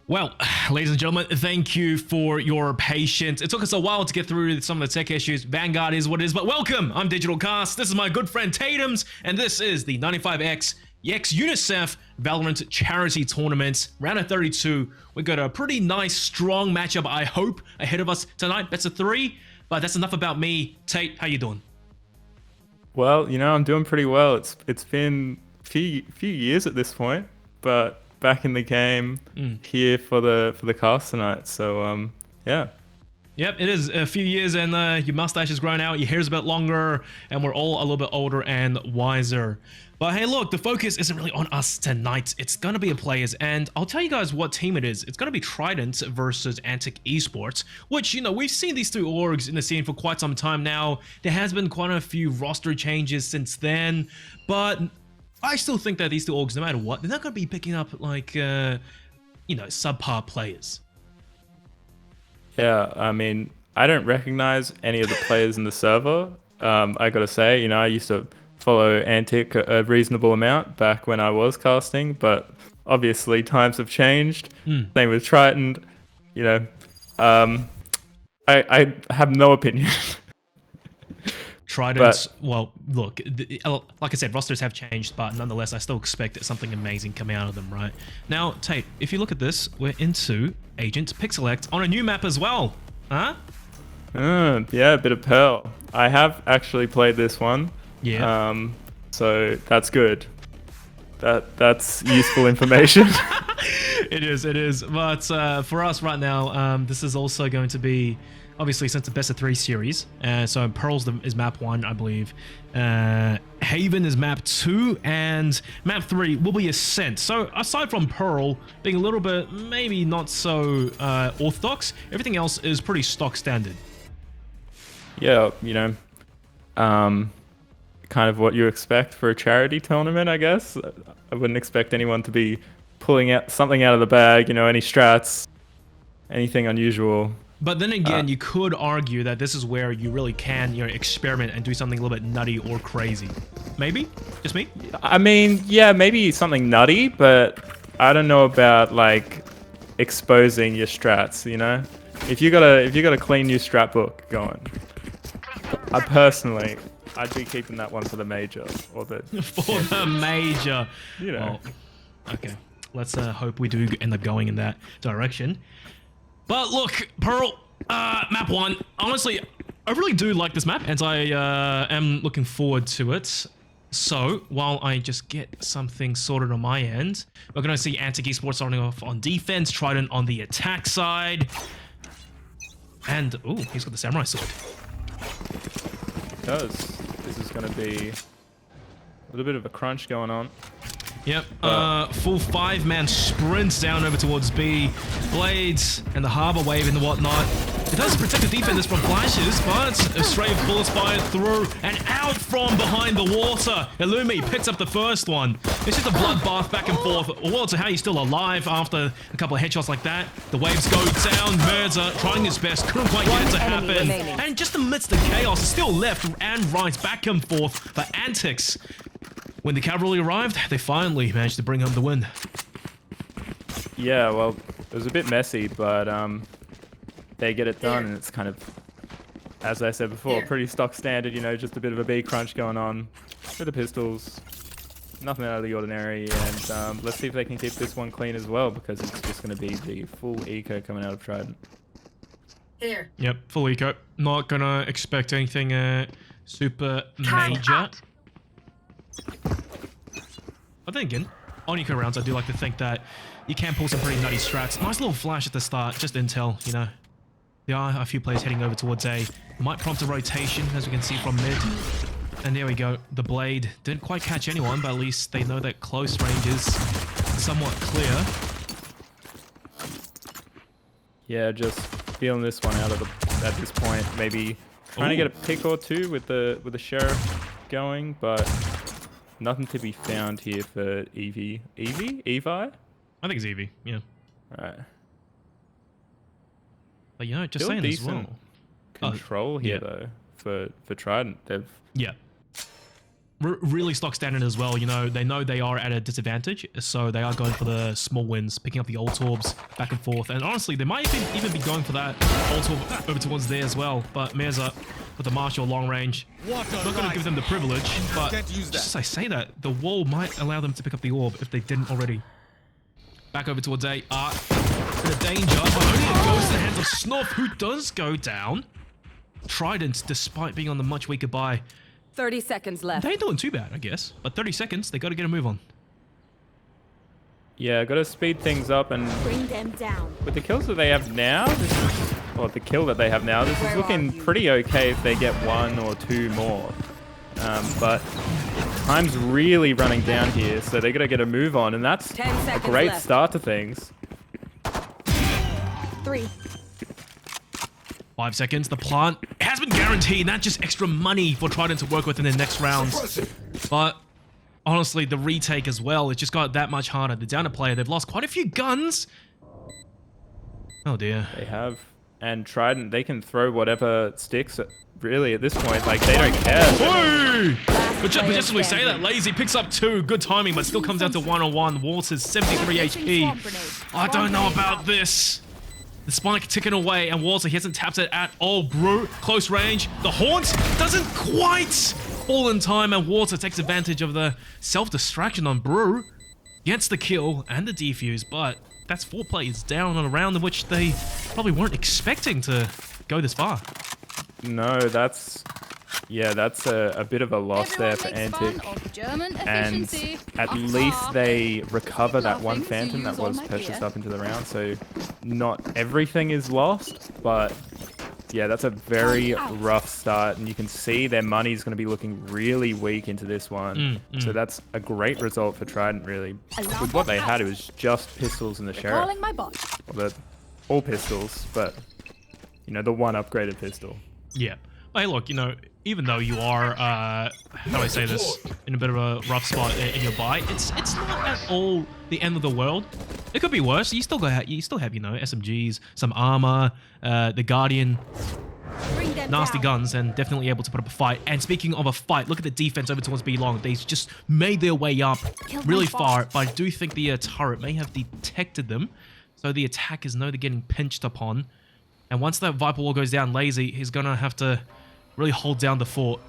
Well, ladies and gentlemen, thank you for your patience. It took us a while to get through some of the tech issues. Vanguard is what it is, but welcome. I'm Digital Cast. This is my good friend Tatum's, and this is the 95X UNICEF Valorant Charity Tournament. Round of 32. We got a pretty nice, strong matchup, I hope, ahead of us tonight. Best of 3, but that's enough about me. Tate, how you doing? Well, I'm doing pretty well. It's been a few years at this point, but back in the game here for the cast tonight. So yeah. Yep, it is a few years and your mustache has grown out, your hair's a bit longer, and we're all a little bit older and wiser. But hey, look, the focus isn't really on us tonight. It's going to be a players, and I'll tell you guys what team it is. It's going to be Trident versus Antic Esports, which, we've seen these two orgs in the scene for quite some time now. There has been quite a few roster changes since then, but I still think that these two orgs, no matter what, they're not going to be picking up, like, subpar players. Yeah, I mean, I don't recognize any of the players in the server. I gotta say, I used to follow Antic a reasonable amount back when I was casting, but obviously times have changed. Same with Trident. I have no opinion. Trident, well, look, like I said, rosters have changed, but nonetheless, I still expect something amazing coming out of them, right? Now, Tate, if you look at this, we're into Agent Pixelect on a new map as well, huh? Yeah, a bit of Pearl. I have actually played this one. Yeah. So that's good. That's useful information. It is. But for us right now, this is also going to be, obviously, since the best of 3 series. So Pearl's is map 1, I believe. Haven is map 2, and map 3 will be Ascent. So aside from Pearl being a little bit maybe not so orthodox, everything else is pretty stock standard. Yeah, kind of what you expect for a charity tournament, I guess. I wouldn't expect anyone to be pulling out something out of the bag, any strats, anything unusual. But then again, you could argue that this is where you really can, experiment and do something a little bit nutty or crazy. Maybe? Just me? I mean, yeah, maybe something nutty, but I don't know about like exposing your strats, If you got a clean new strat book going, I'd be keeping that one for the major or the for the major. Well, okay. Let's hope we do end up going in that direction. But look, Pearl, map 1. Honestly, I really do like this map, and I am looking forward to it. So, while I just get something sorted on my end, we're going to see Antic Esports starting off on defense, Trident on the attack side. And, ooh, he's got the samurai sword. Because this is going to be a little bit of a crunch going on. Yep, full 5-man sprints down over towards B. Blades and the Harbor Wave and the whatnot. It does protect the defenders from flashes, but a stray of bullets fired through and out from behind the water. Illumi picks up the first one. It's just a bloodbath back and forth. Walter, how are you still alive after a couple of headshots like that? The waves go down. Merza trying his best, couldn't quite get it to happen. And just amidst the chaos, still left and right, back and forth for Antics. When the cavalry arrived, they finally managed to bring home the win. Yeah, well, it was a bit messy, but they get it done, and it's kind of, as I said before, pretty stock standard, just a bit of a B crunch going on with the pistols. Nothing out of the ordinary, and let's see if they can keep this one clean as well, because it's just going to be the full eco coming out of Trident. Here. Yep, full eco. Not gonna expect anything super major. But then again, on eco rounds, I do like to think that you can pull some pretty nutty strats. Nice little flash at the start, just intel, There are a few players heading over towards A. Might prompt a rotation, as we can see from mid. And there we go. The blade didn't quite catch anyone, but at least they know that close range is somewhat clear. Yeah, just feeling this one out at this point. Maybe trying to get a pick or two with the sheriff going, but nothing to be found here for Evi. Evi? I think it's Evi, yeah. Alright. But just Still saying as decent well. control here though for Trident. They've really stock standard as well. You know they are at a disadvantage, so they are going for the small wins, picking up the ult orbs back and forth. And honestly, they might even be going for that ult orb over towards there as well. But Mirza with the Marshall long range, not going to give them the privilege. But just as I say that, the wall might allow them to pick up the orb if they didn't already. Back over towards A. Art in a danger, but only it goes to the hands of Snuff, who does go down. Trident, despite being on the much weaker buy. 30 seconds left. They ain't doing too bad, I guess. But 30 seconds, they got to get a move on. Yeah, got to speed things up, and Bring them down. with the kills that they have now, the kill that they have now, this is looking pretty okay if they get 1 or 2 more. But time's really running down here, so they got to get a move on, and that's 10 a seconds great left. start to things. 3. 5 seconds, the plant has been guaranteed, not just extra money for Trident to work with in the next rounds. But honestly, the retake as well, it just got that much harder. They're down a player, they've lost quite a few guns. Oh dear. They have, and Trident, they can throw whatever sticks, really, at this point. Like, they don't care. Hey! But just as we say that, Lazy picks up 2, good timing, but still comes down to 1-on-1. Walters, 73 HP. I don't know about this. The spike ticking away, and Walter, he hasn't tapped it at all. Brew, close range. The Haunt doesn't quite fall in time, and Walter takes advantage of the self-distraction on Brew. Gets the kill and the defuse, but that's 4 players down on a round in which they probably weren't expecting to go this far. No, that's a bit of a loss there for Antic. And at least they recover that one Phantom that was purchased up into the round, so not everything is lost, but yeah, that's a very rough start, and you can see their money's going to be looking really weak into this one. So that's a great result for Trident, really. With what they had, it was just pistols and the Sheriff. Well, all pistols, but you know, the one upgraded pistol. Yeah. But hey, look, you know, even though you are, how do I say this, in a bit of a rough spot in your buy, it's not at all the end of the world. It could be worse. You still have, you know, SMGs, some armor, the Guardian, nasty guns, and definitely able to put up a fight. And speaking of a fight, look at the defense over towards B long. They just made their way up really far, but I do think the turret may have detected them, so the attackers know they're getting pinched upon. And once that Viper wall goes down, Lazy, he's gonna have to really hold down the fort.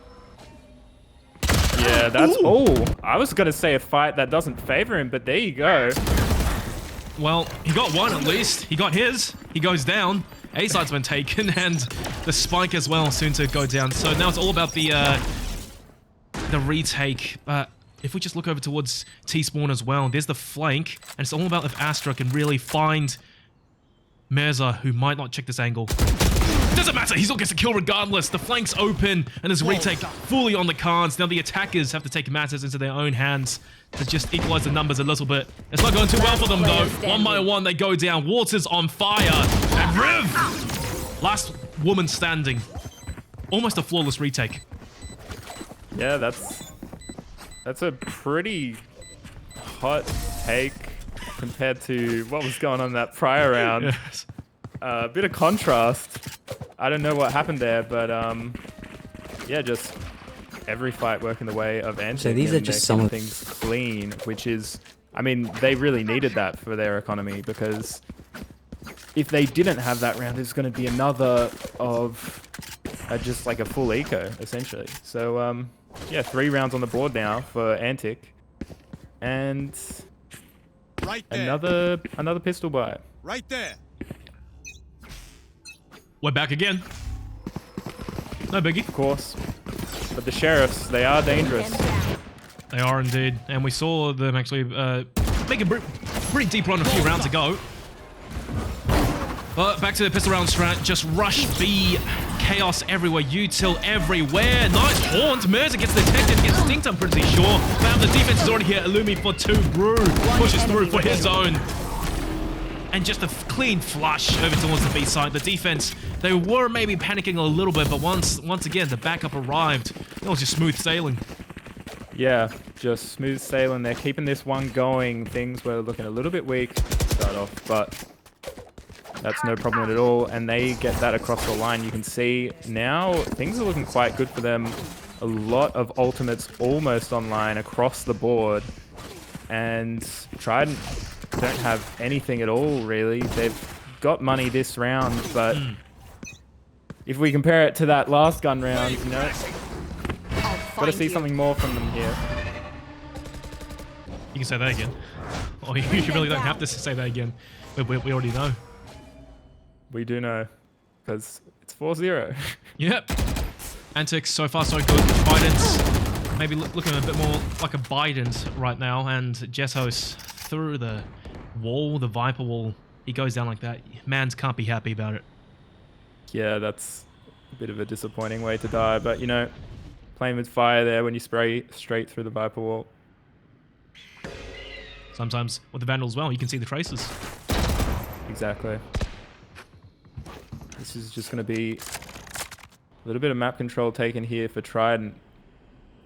Yeah, that's... Oh, I was gonna say a fight that doesn't favor him, but there you go. Well, he got one at least. He got his. He goes down. A side's been taken, and the spike as well, soon to go down. So now it's all about the retake. But if we just look over towards T-Spawn as well, there's the flank, and it's all about if Astra can really find Mirza, who might not check this angle. Doesn't matter, he still gets a kill regardless. The flank's open, and there's retake fully on the cards. Now the attackers have to take matters into their own hands to just equalize the numbers a little bit. It's not going too well for them though. One by one they go down. Water's on fire. And Riv! Last woman standing. Almost a flawless retake. Yeah, that's a pretty hot take compared to what was going on in that prior round. Yes. A bit of contrast. I don't know what happened there, but yeah, just every fight working the way of Antic. So these are just some of things clean, which is, I mean, they really needed that for their economy, because if they didn't have that round, it's going to be another of just like a full eco, essentially. So yeah, 3 rounds on the board now for Antic, and right there. another pistol buy. Right there. We're back again. No biggie. Of course. But the Sheriffs, they are dangerous. They are indeed. And we saw them actually make a pretty deep run a few rounds ago. But back to the pistol round strat. Just rush B. Chaos everywhere. Util everywhere. Nice haunt. Mirza gets detected. Gets stinked, I'm pretty sure. But the defense is already here. Illumi for 2. Brew pushes through for his own. And just a clean flush over towards the B side. The defense, they were maybe panicking a little bit, but once again, the backup arrived. It was just smooth sailing. Yeah, just smooth sailing. They're keeping this one going. Things were looking a little bit weak to start off, but that's no problem at all. And they get that across the line. You can see now things are looking quite good for them a lot of ultimates almost online across the board. And Trident don't have anything at all, really. They've got money this round, but if we compare it to that last gun round, you know, got to see something more from them here. You can say that again. Oh, you really don't have to say that again. We already know. We do know, because it's 4-0. Yep. Antic, so far so good. Trident's maybe looking a bit more like a Bident right now, and Jessos through the wall, the Viper wall. He goes down like that. Mans can't be happy about it. Yeah, that's a bit of a disappointing way to die, but you know, playing with fire there when you spray straight through the Viper wall. Sometimes with the Vandal as well, you can see the traces. Exactly. This is just going to be a little bit of map control taken here for Trident.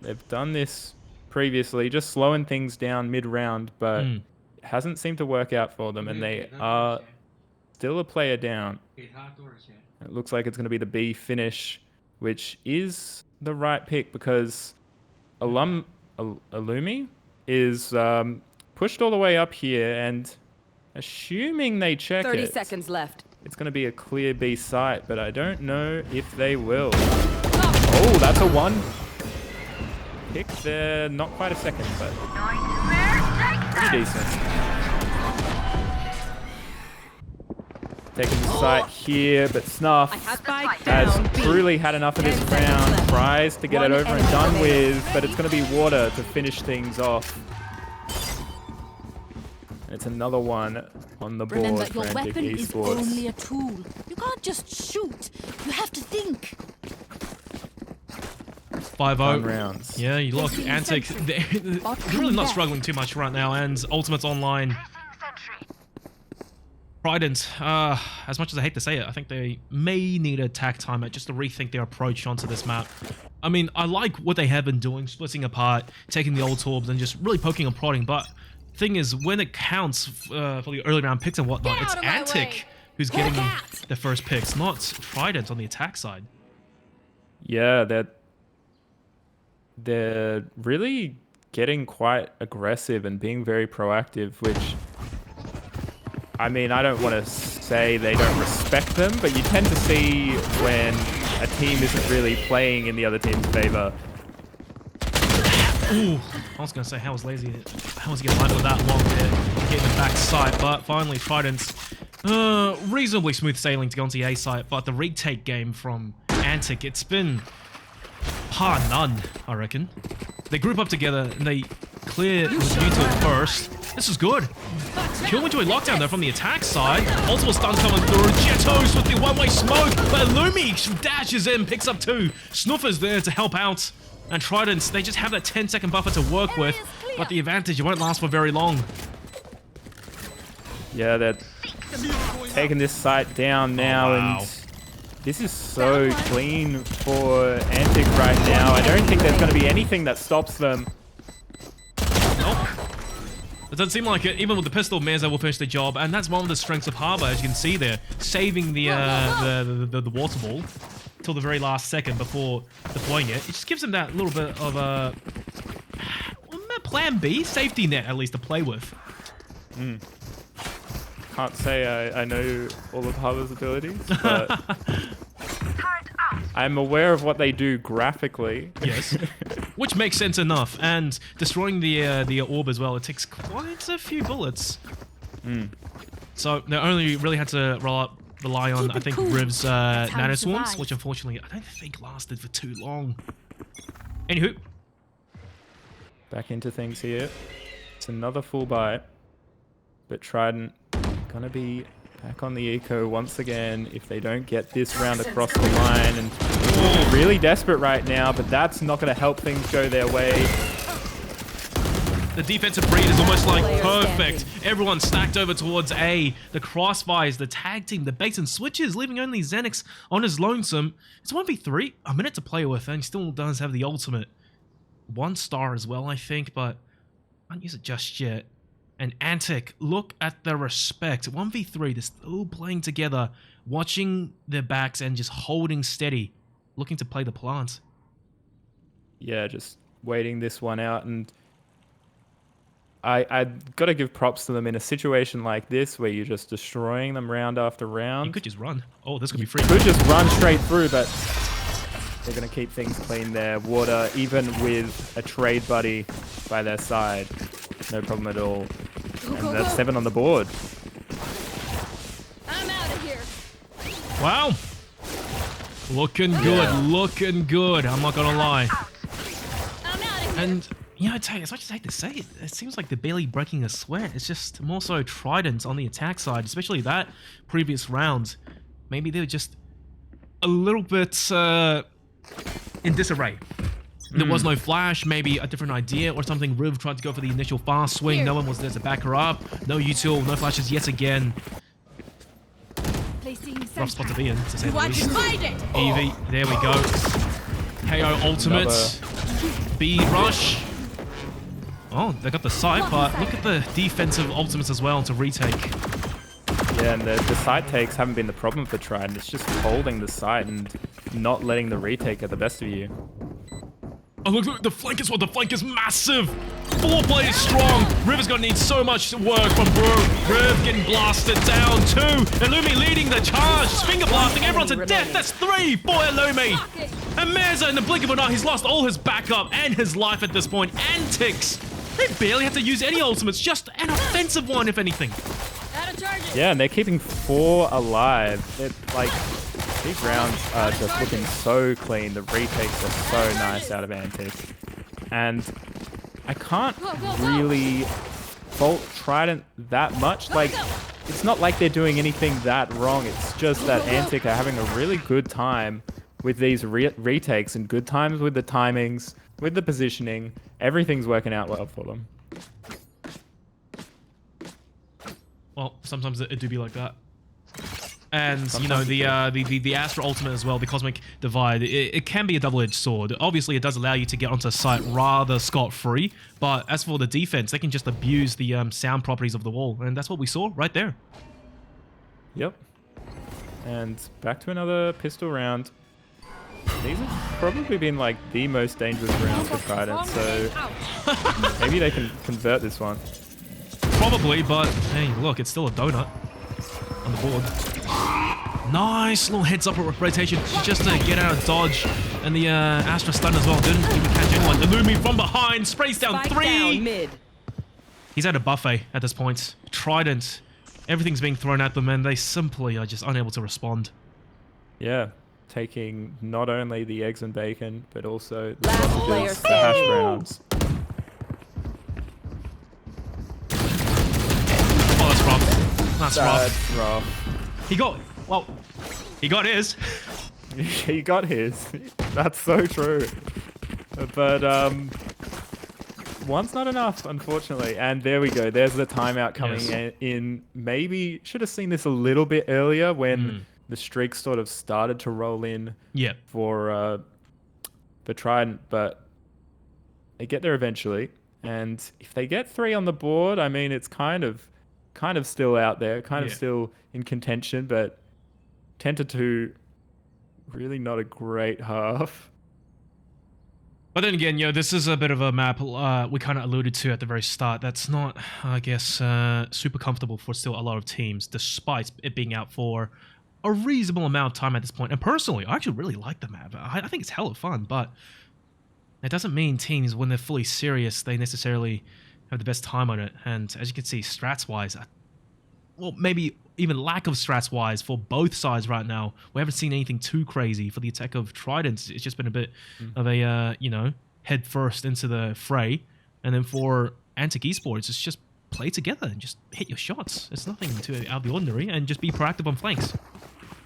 They've done this previously, just slowing things down mid-round, but it hasn't seemed to work out for them, and they are still a player down. It looks like it's going to be the B finish, which is the right pick because Illumi is pushed all the way up here, and assuming they check 30 it, seconds left. it's going to be a clear B site, but I don't know if they will. Oh, that's a one pick there. Not quite a second, but pretty decent. Taking the site here, but Snuff has truly had enough of this round. Tries to get it over and done with, but it's going to be Water to finish things off. It's another one on the board Remember, for your Antic weapon is Esports. only a tool. You can't just shoot. You have to think. 5-0 rounds. Yeah, you look, Antic, they're really not struggling too much right now, and Ultimate's online. Trident, as much as I hate to say it, I think they may need a tack timer just to rethink their approach onto this map. I mean, I like what they have been doing, splitting apart, taking the old orbs, and just really poking and prodding, but thing is, when it counts for the early round picks and whatnot, it's Antic who's getting the first picks, not Trident on the attack side. Yeah, they're really getting quite aggressive and being very proactive, which, I mean, I don't want to say they don't respect them, but you tend to see when a team isn't really playing in the other team's favor. Ooh, I was going to say, how was he going to line up that long there, getting the back side, but finally Trident's reasonably smooth sailing to go onto the A site, but the retake game from Antic, it's been par none, I reckon. They group up together and they clear with Util first. This is good. Killjoy lockdown though from the attack side. Multiple stuns coming through. Jessos with the one-way smoke, but Illumi dashes in, picks up two. Snuffer's there to help out. And Trident, they just have that 10-second buffer to work with, but the advantage won't last for very long. Yeah, they're taking this site down now, and this is so clean for Antic right now. I don't think there's going to be anything that stops them. Nope. It doesn't seem like it. Even with the pistol, Meza will finish the job, and that's one of the strengths of Harbor, as you can see there, saving the water ball till the very last second before deploying it. It just gives him that little bit of a plan B, safety net at least to play with. Can't say I know all of Harbor's abilities, but I'm aware of what they do graphically. Yes, which makes sense enough. And destroying the orb as well, it takes quite a few bullets. So they only really had to rely on, I think, Riv's nano swarms, which unfortunately I don't think lasted for too long. Anywho, back into things here. It's another full bite, but Trident gonna be back on the eco once again if they don't get this round across the line, and really desperate right now, but that's not gonna help things go their way. the defensive read is almost like perfect. Everyone stacked over towards A. The crossfires, the tag team, the baits and switches, leaving only Xenix on his lonesome. It's 1v3, a minute to play with, and he still does have the ultimate. 1 star as well, I think, but I don't use it just yet. And Antic, look at the respect. 1v3, they're still playing together, watching their backs and just holding steady, looking to play the plant. yeah, just waiting this one out. And I got to give props to them in a situation like this where you're just destroying them round after round. You could just run. Oh, this could be free. Could just run straight through, but they're going to keep things clean there. Water, even with a trade buddy by their side, no problem at all. And that's 7 on the board. I'm out of here. Wow. Looking good, looking good. I'm not gonna lie. I'm out of here. And you know, I tell you, as much as I hate to say it, it seems like they're barely breaking a sweat. It's just more so Trident on the attack side, especially that previous round. Maybe they were just a little bit in disarray. There was no flash, maybe a different idea or something. Riv tried to go for the initial fast swing. No one was there to back her up. No util, no flashes yet again. Rough spot to be in, to say the least. Evie, there we go. KO ultimate. B rush. Oh, they got the sight, but look at the defensive ultimates as well to retake. Yeah, and the side takes haven't been the problem for Trident. It's just holding the side and not letting the retake get the best of you. Oh, look, the flank is what? The flank is massive. 4 players strong. Riv is going to need so much work from Brew. Riv getting blasted down. 2. Illumi leading the charge. Finger blasting. Everyone to death. That's 3 for Illumi. And Meza, in the blink of an eye, he's lost all his backup and his life at this point. Antics. They barely have to use any ultimates. Just an offensive one, if anything. Yeah, and they're keeping 4 alive. Like, these rounds are just looking so clean. The retakes are so nice out of Antic. And I can't really fault Trident that much. Like, it's not like they're doing anything that wrong. It's just that Antic are having a really good time with these retakes and good times with the timings, with the positioning. Everything's working out well for them. Well, sometimes it do be like that. And, you know, the Astra ultimate as well, the Cosmic Divide, it can be a double-edged sword. Obviously, it does allow you to get onto site rather scot-free, but as for the defense, they can just abuse the sound properties of the wall, and that's what we saw right there. Yep. And back to another pistol round. These have probably been, like, the most dangerous rounds for Trident, so maybe they can convert this one. Probably, but hey, look, it's still a donut on the board. Nice little heads up rotation just to get out of dodge. And the Astra stun as well. Didn't even catch anyone. Illumi from behind. Sprays down 3. Down mid. He's at a buffet at this point. Trident. Everything's being thrown at them and they simply are just unable to respond. Yeah. Taking not only the eggs and bacon, but also the Last sausages, player the hash browns. Oh, that's rough. That's rough. That's rough. He got his. He got his. That's so true. But one's not enough, unfortunately. And there we go. There's the timeout coming in. Maybe should have seen this a little bit earlier when the streak sort of started to roll in. For Trident, but they get there eventually. And if they get 3 on the board, I mean, it's kind of still out there, kind of still in contention, but 10-2, really not a great half. But then again, you know, this is a bit of a map we kind of alluded to at the very start. That's not, I guess, super comfortable for still a lot of teams, despite it being out for a reasonable amount of time at this point. And personally, I actually really like the map. I think it's hella fun, but it doesn't mean teams, when they're fully serious, they necessarily have the best time on it. And as you can see, strats-wise, well, maybe even lack of strats-wise for both sides right now. We haven't seen anything too crazy. For the attack of Trident, it's just been a bit of a, you know, head first into the fray. And then for Antic Esports, it's just play together and just hit your shots. It's nothing too out of the ordinary, and just be proactive on flanks.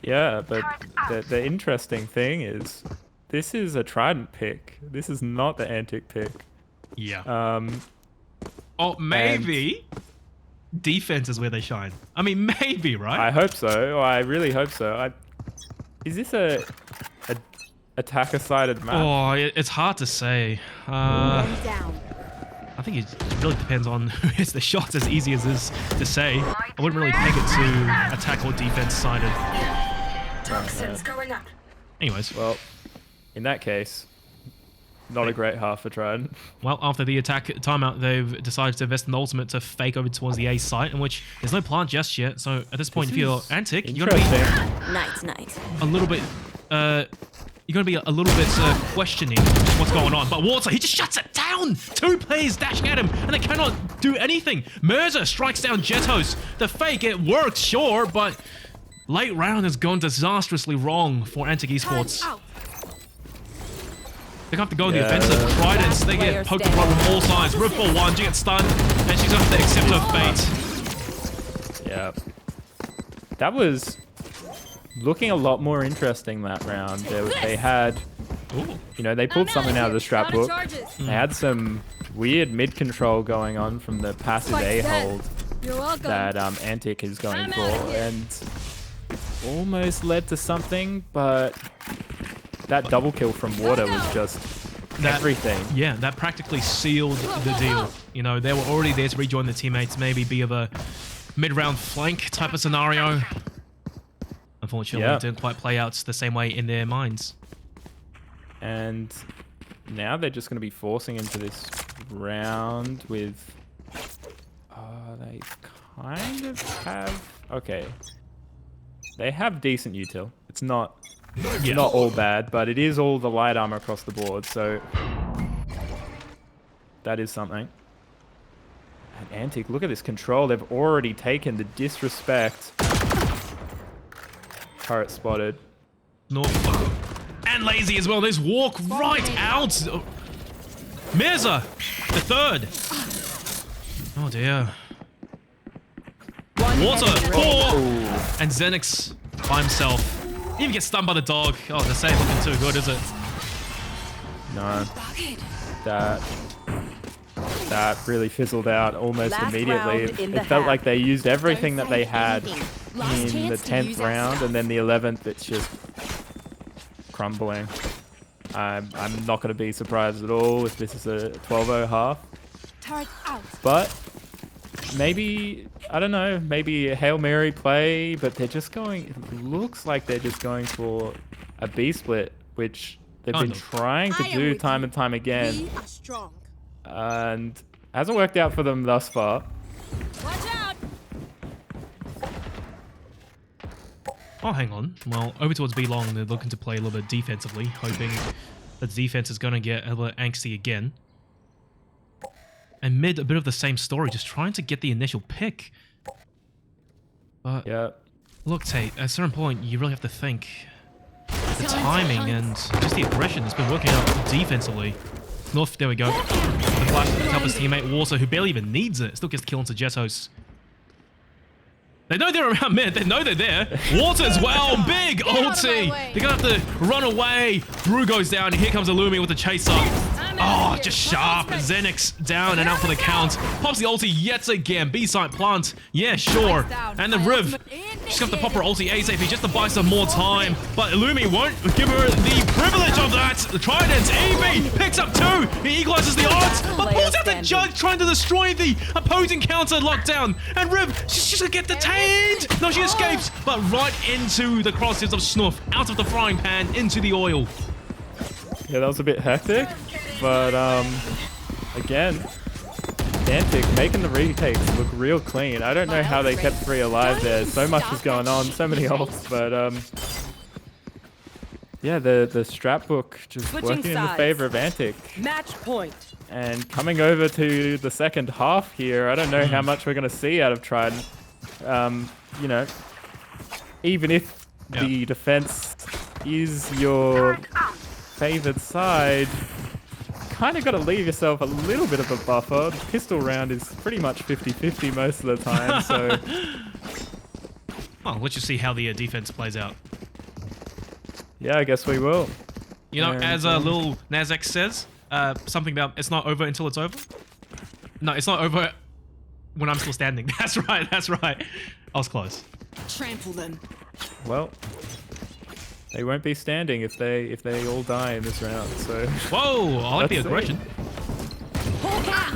Yeah, but the interesting thing is, this is a Trident pick. This is not the Antic pick. Yeah. Oh, maybe defense is where they shine. I mean, maybe, right? I hope so. I really hope so. Is this a attacker-sided map? Oh, it's hard to say. I think it really depends on who hits the shots, as easy as it is to say. I wouldn't really peg it to attack or defense-sided. Toxins going up. Anyways. Well, in that case, Not a great half for Trident. Well, after the attack timeout, they've decided to invest in the ultimate to fake over towards the A site, in which there's no plant just yet. So at this point, if you're Antic, you gotta be Night. a little bit, you're gonna be a little bit questioning just what's going on. But Water, he just shuts it down. 2 players dashing at him, and they cannot do anything. Mirza strikes down Jetos. The fake, it worked, sure, but late round has gone disastrously wrong for Antic Esports. They have to go on the offensive. Tridents, they get poked apart from all sides. Rift for 1, she gets stunned, and she's gonna have to accept her fate. Yeah. That was looking a lot more interesting that round. They had, you know, they pulled something out of the strap book. They had some weird mid control going on from the passive A hold that Antic is going for, and almost led to something, but that double kill from Water was just everything. Yeah, that practically sealed the deal. You know, they were already there to rejoin the teammates, maybe be of a mid-round flank type of scenario. Unfortunately, it didn't quite play out the same way in their minds. And now they're just going to be forcing into this round with... they kind of have... Okay. They have decent util. It's not all bad, but it is all the light armor across the board, so that is something. And Antic, look at this control. They've already taken the disrespect. Turret spotted. North and lazy as well. There's walk right out. Mirza, the third. Oh dear. Water, 4, and Xenix by himself. Even gets stunned by the dog. Oh, the save looking too good, is it? No. That really fizzled out almost immediately. It felt like they used everything that they had in the 10th round, and then the 11th, it's just crumbling. I'm not going to be surprised at all if this is a 12-0 half. But maybe, I don't know, maybe a Hail Mary play, but they're just going, it looks like they're just going for a B split, which they've been trying to do time and time again. And hasn't worked out for them thus far. Watch out! Oh, hang on. Well, over towards B long, they're looking to play a little bit defensively, hoping that the defense is going to get a little angsty again. And mid, a bit of the same story, just trying to get the initial pick. But look, Tate, at a certain point, you really have to think the timing and just the aggression has been working out defensively. North, there we go. The flash to help his teammate Water, who barely even needs it, still gets killed into Jetos. They know they're around mid. They know they're there. Water as well. Big ulti. They're going to have to run away. Brew goes down. Here comes Illumi with the chaser. Oh, just sharp. Xenix down and out for the count. Pops the ulti yet again. B-side plant. Yeah, sure. And the Riv. She's got to pop her ulti ASAP just to buy some more time. But Illumi won't give her the privilege of that. The Trident. EB picks up 2. He equalizes the odds. But pulls out the jug trying to destroy the opposing counter lockdown. And Riv, she's going to get detained. No, she escapes. But right into the crosshairs of Snuff. Out of the frying pan into the oil. Yeah, that was a bit hectic. But, again, Antic making the retakes look real clean. I don't know how they kept 3 alive there. So much was going on, so many ults, but, yeah, the strap book just working in the favor of Antic. Match point. And coming over to the second half here, I don't know how much we're going to see out of Trident. You know, even if the defense is your favored side, kind of got to leave yourself a little bit of a buffer. The pistol round is pretty much 50-50 most of the time, so... Well, let's just see how the defense plays out. Yeah, I guess we will. You know, and, as little Nazek says, something about it's not over until it's over. No, it's not over when I'm still standing. That's right, that's right. I was close. Trample them. Well, they won't be standing if they all die in this round. So. Whoa! I like the aggression.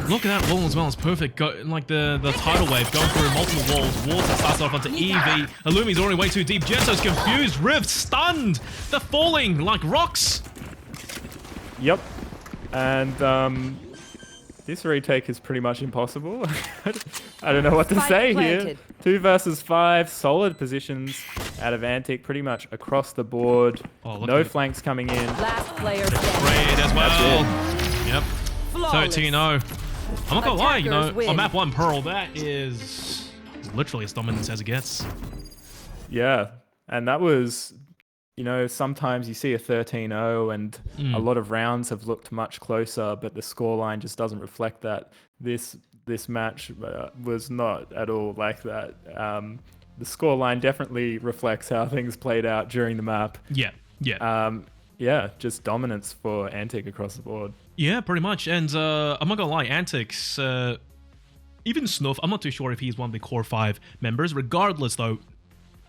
Look at that wall as well. It's perfect. Like the tidal wave going through multiple walls. Water starts off onto EV. Illumi's already way too deep. Jetso's confused. Rift stunned. They're falling like rocks. Yep. And this retake is pretty much impossible. I don't know what to Spike say planted. here. 2 versus 5, solid positions out of Antic, pretty much across the board. Oh, look No at it. flanks coming in. Last player standing. Great as well. Yep. Flawless. 13-0. I'm not gonna lie, you know, Attackers win. on map 1 Pearl, that is literally as dominant as it gets. Yeah, and that was, you know, sometimes you see a 13-0 and a lot of rounds have looked much closer, but the scoreline just doesn't reflect that. This match was not at all like that. The scoreline definitely reflects how things played out during the map. Yeah, yeah. Yeah, just dominance for Antic across the board. Yeah, pretty much. And I'm not gonna lie, Antics, even Snuff, I'm not too sure if he's one of the core 5 members. Regardless, though,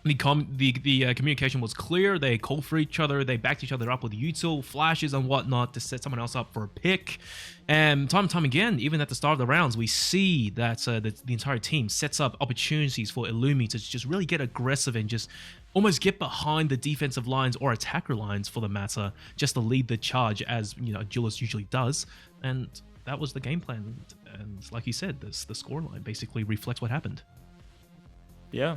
the communication was clear. They called for each other. They backed each other up with util, flashes, and whatnot to set someone else up for a pick. And time and time again, even at the start of the rounds, we see that the entire team sets up opportunities for Illumi to just really get aggressive and just almost get behind the defensive lines or attacker lines for the matter, just to lead the charge, as you know, Julius usually does. And that was the game plan. And like you said, the scoreline basically reflects what happened. Yeah.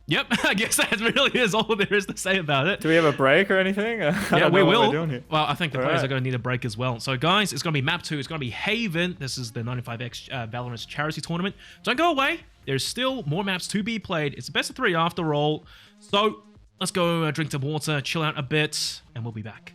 Yep, I guess that really is all there is to say about it. Do we have a break or anything? I Yeah, don't we know what will. we're doing here. Well, I think the All players right. are going to need a break as well. So, guys, it's going to be map 2. It's going to be Haven. This is the 95X Valorant's charity tournament. Don't go away. There's still more maps to be played. It's a best of 3 after all. So, let's go drink some water, chill out a bit, and we'll be back.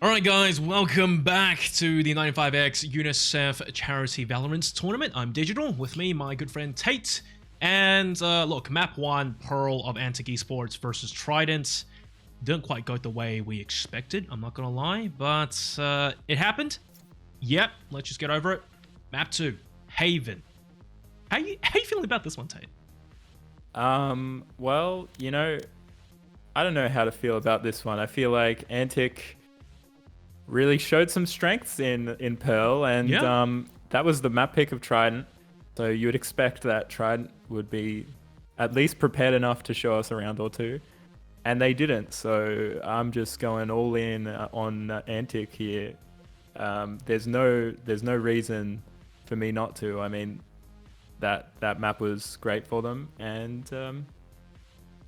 Alright guys, welcome back to the 95X UNICEF Charity Valorant Tournament. I'm Digital, with me my good friend Tate. And look, map 1, Pearl of Antic Esports versus Trident. Didn't quite go the way we expected, I'm not gonna lie, but it happened. Yep, let's just get over it. Map 2, Haven. How you feeling about this one, Tate? Well, you know, I don't know how to feel about this one. I feel like Antic really showed some strengths in Pearl, and that was the map pick of Trident. So you would expect that Trident would be at least prepared enough to show us a round or two, and they didn't. So I'm just going all in on Antic here. There's no reason for me not to. I mean, that map was great for them, and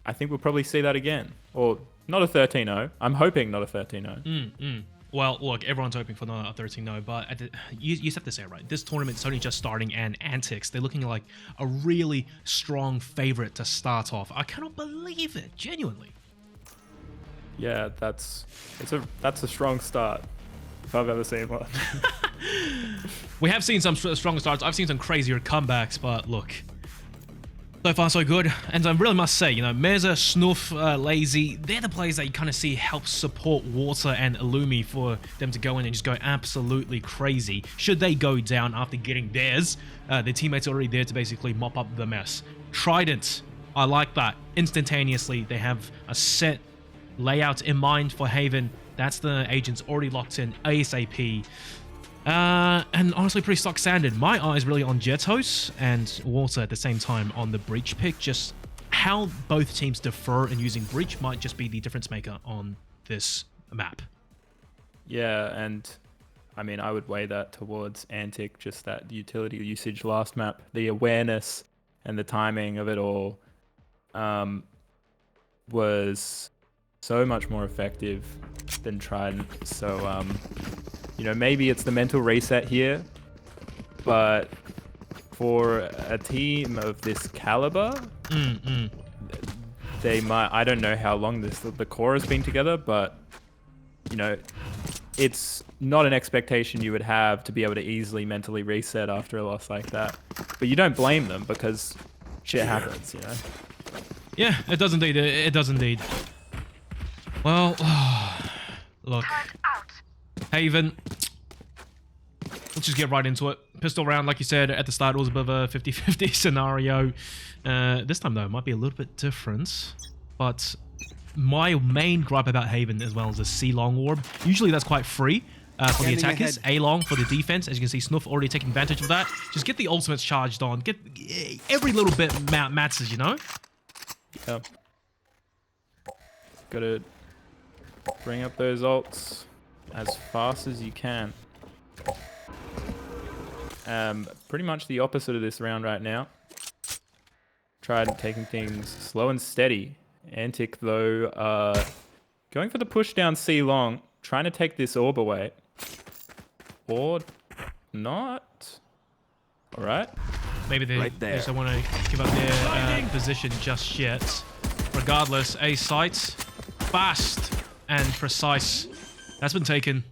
I think we'll probably see that again. Or not a 13-0. I'm hoping not a 13-0. Well, look, everyone's hoping for not a 13-0, but you have to say it right. This tournament's only just starting, and Antics, they're looking like a really strong favorite to start off. I cannot believe it, genuinely. Yeah, that's a strong start, if I've ever seen one. We have seen some stronger starts. I've seen some crazier comebacks, but look, so far so good. And I really must say, you know, Meza, Snuff, Lazy, they're the players that you kind of see help support Water and Illumi for them to go in and just go absolutely crazy. Should they go down after getting theirs, their teammates are already there to basically mop up the mess. Trident, I like that. Instantaneously, they have a set layout in mind for Haven. That's the agents already locked in ASAP. And honestly pretty stock standard. My eyes really on Jetos and Water at the same time on the Breach pick. Just how both teams differ in using Breach might just be the difference maker on this map. Yeah, and I mean, I would weigh that towards Antic, just that utility usage last map, the awareness and the timing of it all was so much more effective than Trident. So you know, maybe it's the mental reset here, but for a team of this caliber, they might, I don't know how long the core has been together, but you know, it's not an expectation you would have to be able to easily mentally reset after a loss like that. But you don't blame them, because shit happens, you know? Yeah, it does indeed. It does indeed. Well, look. Haven. Let's just get right into it. Pistol round, like you said, at the start, it was a bit of a 50-50 scenario. This time, though, it might be a little bit different. But my main gripe about Haven, as well, is the C-Long Orb. Usually, that's quite free for the attackers. A-Long for the defense. As you can see, Snuff already taking advantage of that. Just get the ultimates charged on. Get every little bit matters, you know? Yeah. Gotta bring up those ults as fast as you can. Pretty much the opposite of this round right now. Trident taking things slow and steady. Antic, though, going for the push down C long, trying to take this orb away. Or not. All right. Maybe they just don't want to give up their position just yet. Regardless, A site, fast and precise. That's been taken.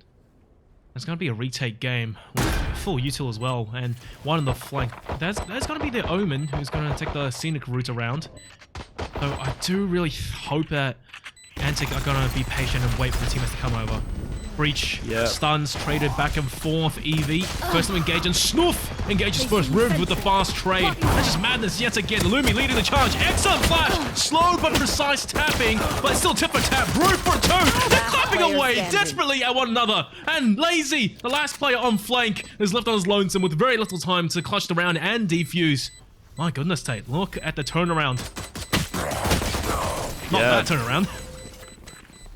It's going to be a retake game with full util as well, and one on the flank. That's going to be the Omen, who's going to take the scenic route around. So I do really hope that Antic are going to be patient and wait for the teammates to come over. Breach, stuns, traded back and forth, EV. First to engage, and Snuff engages first, Riv with the fast trade. That's just madness yet again. Illumi leading the charge. Excellent flash. Slow but precise tapping, but still tip for tap. Brute for two. They're clapping away desperately at one another. And Lazy, the last player on flank, is left on his lonesome with very little time to clutch the round and defuse. My goodness, Tate, look at the turnaround. Not that turnaround.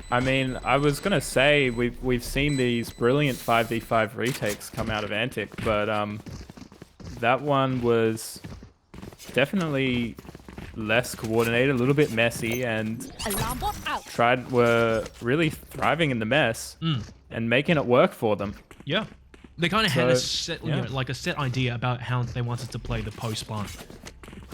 I mean, I was gonna say we've seen these brilliant 5v5 retakes come out of Antic, but that one was definitely less coordinated, a little bit messy, and Trident were really thriving in the mess and making it work for them. Yeah, they kind of had a set, like a set idea about how they wanted to play the post plant.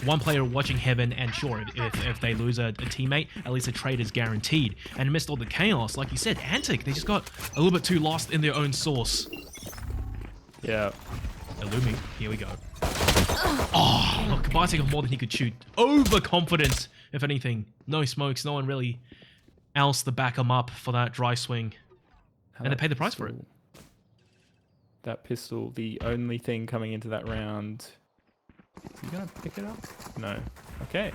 one player watching heaven, and sure, if they lose a teammate, at least a trade is guaranteed. And amidst all the chaos, like you said, Antic, they just got a little bit too lost in their own sauce. Yeah. Illumi, here we go. Oh, look, Bartek got more than he could shoot. Overconfident, if anything. No smokes, no one really else to back him up for that dry swing. And they paid the price for it. That pistol, the only thing coming into that round. You gonna pick it up? No. Okay.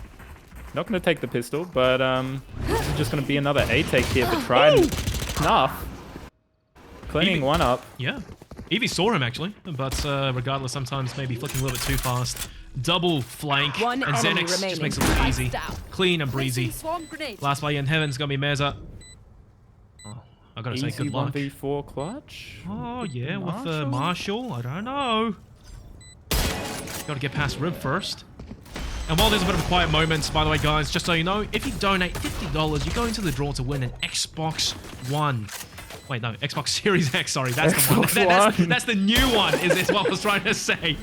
Not gonna take the pistol, but this is just gonna be another A take here for Trident. Enough. Cleaning one up. Yeah. Evie saw him actually, but regardless, sometimes maybe flicking a little bit too fast. Double flank, One and enemy Xenix remaining. just makes it look easy. Down. Clean and breezy. Swarm grenade. Last play in heaven's gonna be Meza. Oh, I gotta say, Easy good luck. 1v4 clutch. Oh yeah, with the Marshall, I don't know. Gotta get past Rib first. And while there's a bit of a quiet moment, by the way, guys, just so you know, if you donate $50, you go into the draw to win an Xbox One. Wait, no, Xbox Series X, sorry, that's the one. That's the new one, is what I was trying to say.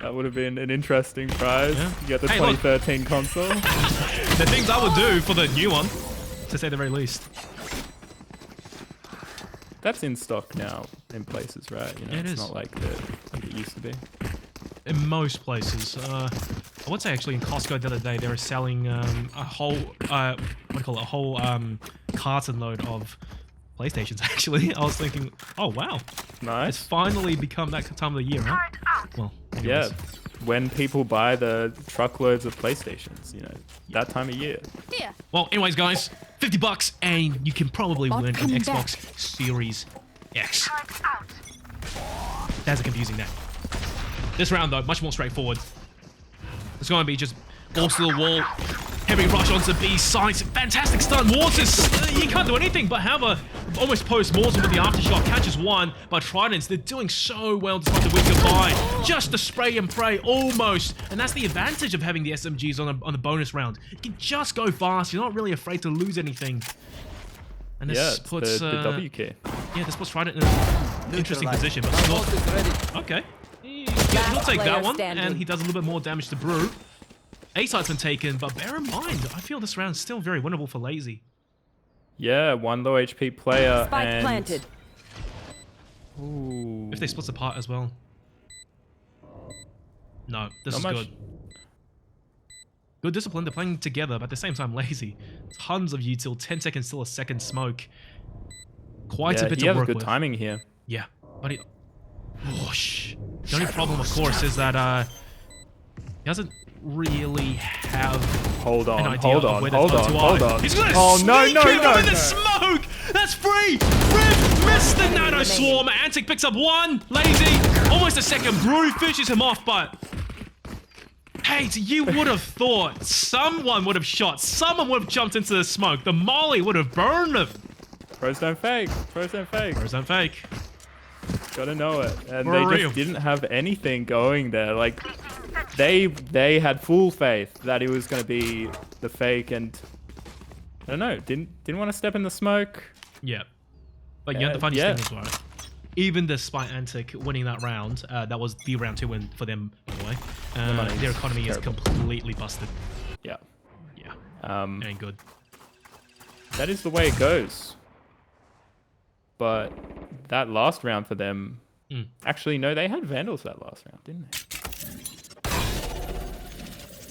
That would have been an interesting prize. Yeah. You get the Hey, 2013 console. The things I would do for the new one, to say the very least. That's in stock now in places, right? You know, It it's is. not like it used to be. In most places. I would say actually in Costco the other day, they were selling a whole, what do you call it, a whole carton load of PlayStations, actually. I was thinking, oh wow, it's Nice. finally become that time of the year, huh? Well, Yeah. anyways. When people buy the truckloads of PlayStations, you know, that time of year. Here. Well, anyways, guys, $50 and you can probably Bot win an coming Xbox Series X. That's a confusing name. This round, though, much more straightforward. It's going to be just balls to the wall, heavy rush onto B sides, fantastic stun. Waters, he can't do anything, but however, almost post-mortem with the aftershock, catches one, but Tridents, they're doing so well despite the weak goodbye. Just the spray and pray, almost. And that's the advantage of having the SMGs on the bonus round. You can just go fast, you're not really afraid to lose anything. And this Yeah, it's puts... the W key. Yeah, this puts Trident in an interesting position, but still... Okay. He'll take that one, and he does a little bit more damage to Brew. A-site's been taken, but bear in mind, I feel this round's still very winnable for Lazy. Yeah, one low HP player Spike and... planted. Ooh. If they split apart as well. No, this is Not good. much. Good discipline, they're playing together, but at the same time lazy. Tons of util, 10 seconds till a second smoke. Quite a bit he to has work good with. timing here. Yeah, but he... Whoosh. The only problem, of course, is that he doesn't really have Hold an on, idea hold of on, where hold that's on, going to hold eye. on. He's gonna Oh, no, sneak no, him no, in the no. smoke! That's free! Rip missed the nano swarm. Antic picks up one. Lazy, almost a second. Brew finishes him off, but... Hey, you would have thought someone would have shot. Someone would have jumped into the smoke. The molly would have burned him. Pros don't fake. Pros don't fake. Pros don't fake. Gotta know it. And For they real. just didn't have anything going there. Like, they had full faith that it was gonna be the fake, and I don't know, didn't want to step in the smoke. Yeah. But yeah, the funny yeah. thing is, right, even despite Antic winning that round, that was the round 2 win for them, by the way, money's their economy is terrible. completely busted. Yeah. Yeah, ain't good. That is the way it goes. But that last round for them, actually, no, they had Vandals that last round, didn't they?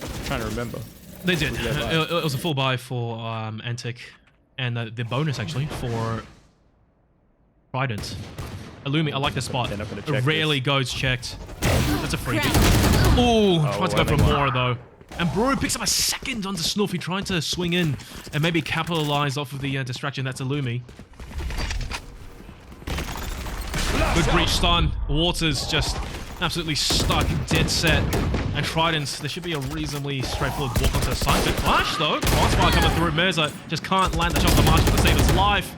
I'm trying to remember. They did. Was their buy? It was a full buy for Antic, and the bonus actually for Trident. Illumi, I like the spot. They're not gonna It check rarely goes checked. That's a freebie. Ooh, tries to go I for think- more though. And Brew picks up a second onto Snuffy, trying to swing in and maybe capitalize off of the distraction. That's Illumi. Good breach stun. Waters just absolutely stuck, dead set. And Trident, there should be a reasonably straightforward walk onto the side. Good flash though. Crossfire coming through. Mirza just can't land the shot for Marshall to save his life.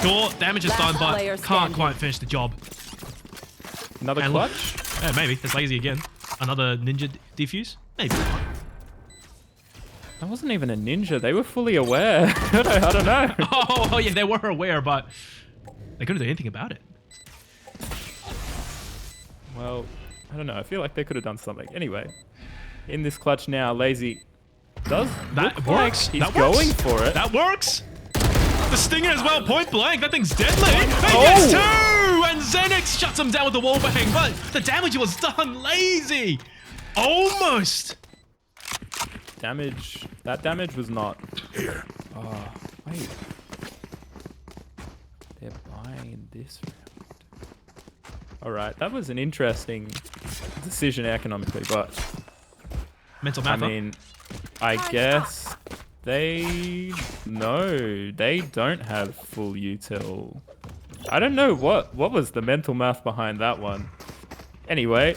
Door damage is done, but player can't standing. quite finish the job. Another And clutch? Yeah, maybe. It's lazy again. Another ninja defuse? Maybe. That wasn't even a ninja. They were fully aware. I don't know. Oh, yeah, they were aware, but they couldn't do anything about it. Well, I don't know. I feel like they could have done something. Anyway, in this clutch now. Lazy does That look works. like he's That works. going for it. That works. The stinger as well, point blank. That thing's deadly. He Oh. gets two, and Xenix shuts him down with the wall bang. But the damage was done. Lazy. Almost. Damage. That damage was not. Here. Oh, wait. They're buying this round. All right, that was an interesting decision economically, but Mental I math. Huh? mean, I guess they don't have full util. I don't know what was the mental math behind that one. Anyway,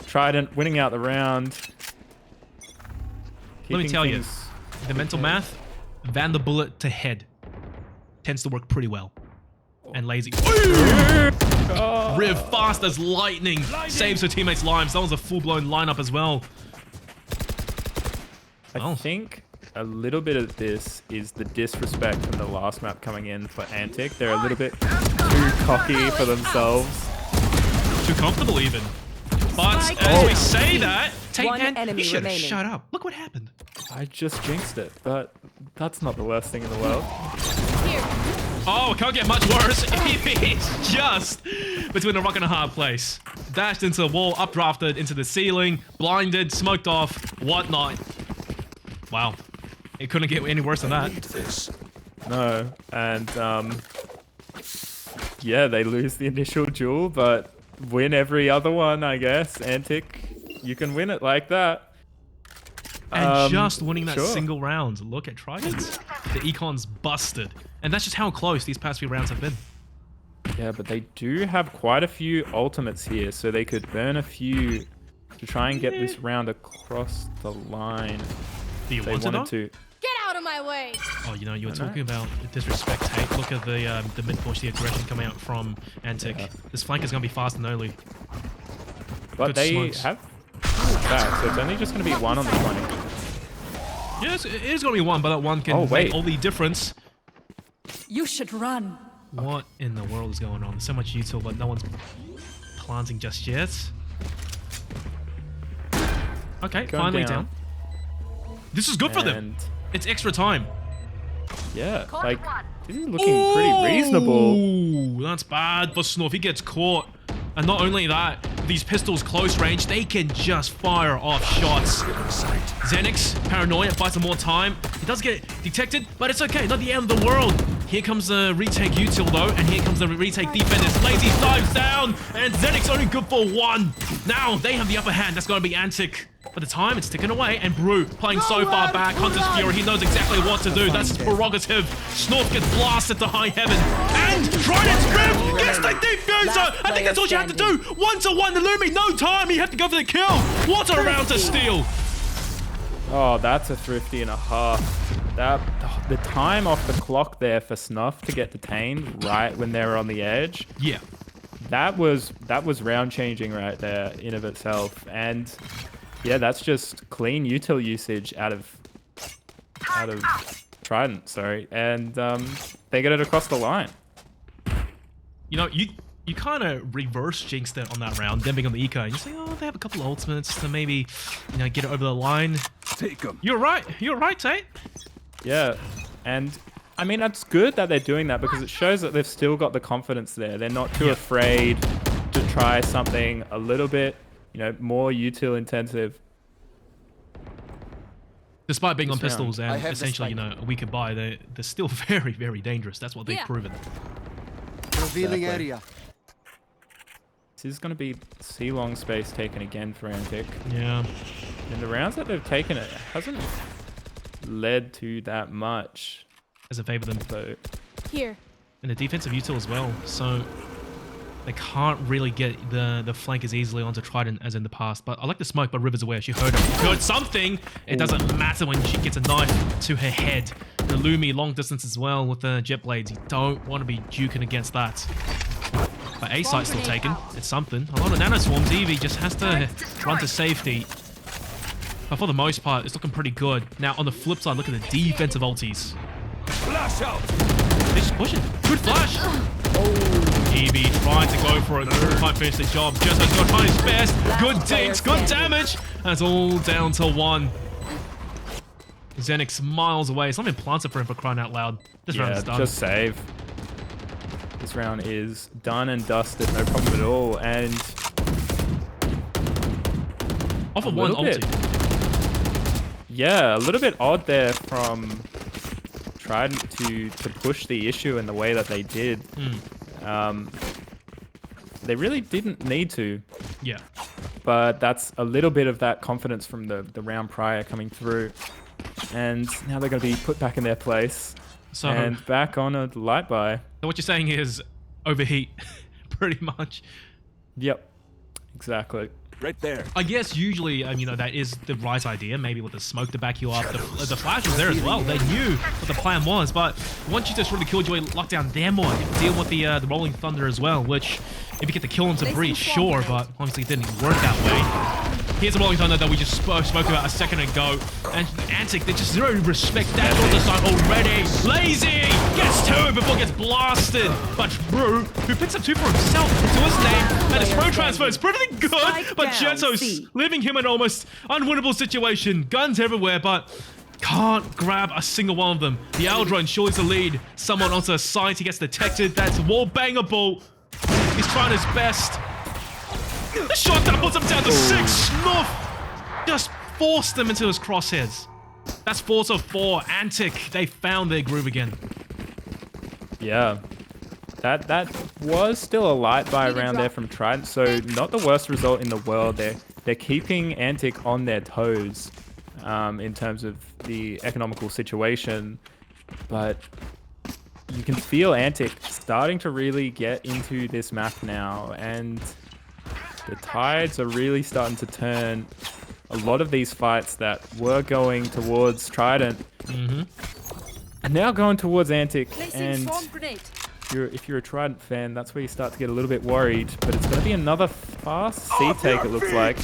Trident winning out the round. Let me Keeping tell you, things the mental math, Van the Bullet to head tends to work pretty well. And Lazy. Oh. Riv fast as lightning saves her teammates' lives. That was a full-blown lineup as well. I think a little bit of this is the disrespect from the last map coming in for Antic. They're a little bit too cocky for themselves. Too comfortable even. But Spike as we down. say that, One Tate-Man, enemy you should have remaining. shut up. Look what happened. I just jinxed it, but that's not the worst thing in the world. Here. Oh, it can't get much worse. He's just between a rock and a hard place. Dashed into the wall, updrafted into the ceiling, blinded, smoked off, whatnot. Wow. It couldn't get any worse than that. No, and yeah, they lose the initial duel, but win every other one, I guess. Antic, you can win it like that. And just winning that sure. single round. Look at Trident. The econ's busted. And that's just how close these past few rounds have been. Yeah, but they do have quite a few ultimates here, so they could burn a few to try and get this round across the line. Do you They want to, though? wanted to. Get out of my way. Oh, you know, you were I know. talking about disrespect, Tate. Look at the mid-push, the aggression coming out from Antic. Yeah. This flank is going to be fast and early. But Good they smokes. have that, so it's only just going to be one on the flank. Yes, it is going to be one, but that one can Oh, make wait. all the difference. You should run. What in the world is going on? There's so much util, but no one's planting just yet. Okay, Going finally down. down. This is good for them. And It's extra time. yeah, like, this is looking pretty reasonable. Ooh, that's bad for Snuff. He gets caught. And not only that, these pistols close range, they can just fire off shots. Xenix, paranoia, buys some more time. He does get detected, but it's okay, not the end of the world. Here comes the retake util though, and here comes the retake defenders. Lazy dives down, and Xenix only good for one. Now they have the upper hand. That's going to be Antic. But the time, it's ticking away, and Brew playing so far back. Hunter's Fury, he knows exactly what to do. That's his prerogative. Snorf gets blasted to high heaven. And Trident's Grim gets the defuser! I think that's all you have to do. 1-1, Illumi, no time. You have to go for the kill. What a round to steal. Oh, that's a thrifty and a half. The time off the clock there for Snuff to get detained right when they were on the edge. Yeah. That was round changing right there in of itself. And yeah, that's just clean util usage out of Trident, sorry. And they get it across the line. You know, you kind of reverse jinxed it on that round, then being on the eco. And you say, oh, they have a couple of ultimates to maybe, you know, get it over the line. Take them. You're right, Tate. Yeah, and I mean, that's good that they're doing that because it shows that they've still got the confidence there. They're not too afraid to try something a little bit, you know, more util intensive. Despite being on This round. pistols and essentially, you know, a weaker buy, they're still very, very dangerous. That's what they've Yeah. proven. Revealing Exactly. area. This is going to be C-long space taken again for Antic. Yeah. In the rounds that they've taken, it hasn't led to that much. As a favor them. So Here. And the defensive util as well. So they can't really get the flank as easily onto Trident as in the past. But I like the smoke, but River's aware. She heard it. She heard something. It doesn't matter when she gets a knife to her head. The Lumi long distance as well with the jet blades. You don't want to be duking against that. But A site's still taken. It's something. A lot of nanoswarms. Eevee just has to run to safety. But for the most part, it's looking pretty good. Now, on the flip side, look at the defensive ultis. Flash out. They're just pushing. Good flash. EB trying to go for it. Can't finish the job. Just has got trying his best. Good dinks, good damage. That's all down to 1. Zenix miles away. Something planted for him for crying out loud. This round is done. Just save. This round is done and dusted, no problem at all. And off of 1 ulti. Yeah, a little bit odd there from Trident to push the issue in the way that they did. They really didn't need to. Yeah. But that's a little bit of that confidence from the round prior coming through. And now they're going to be put back in their place. So, and back on a light buy. So what you're saying is overheat, pretty much. Yep, exactly. Right there. I guess usually, you know, that is the right idea. Maybe with the smoke to back you up. The flash was there as well. They knew what the plan was. But once you just really Killjoy lock down their more, you deal with the Rolling Thunder as well, which if you get to kill him to breach, sure, but obviously it didn't work that way. Here's a Rolling Thunder that we just spoke about a second ago. And Antic, they just zero respect that on the side already. Lazy! Gets 2 before it gets blasted. But Brew, who picks up 2 for himself to his name, and his pro transfer is pretty good. But Jetto's leaving him in an almost unwinnable situation. Guns everywhere, but can't grab a single one of them. The Aldrone shows the lead. Someone onto a side, he gets detected. That's wall bangable. He's trying his best. The shotgun puts him down to 6. Snuff just forced them into his crosshairs. That's 4 to 4. Antic, they found their groove again. Yeah. That was still a light buy around there from Trident, so not the worst result in the world. They're keeping Antic on their toes in terms of the economical situation, but you can feel Antic starting to really get into this map now, and the tides are really starting to turn. A lot of these fights that were going towards Trident are now going towards Antic, and if you're a Trident fan, that's where you start to get a little bit worried. But it's going to be another fast C-take, it looks like.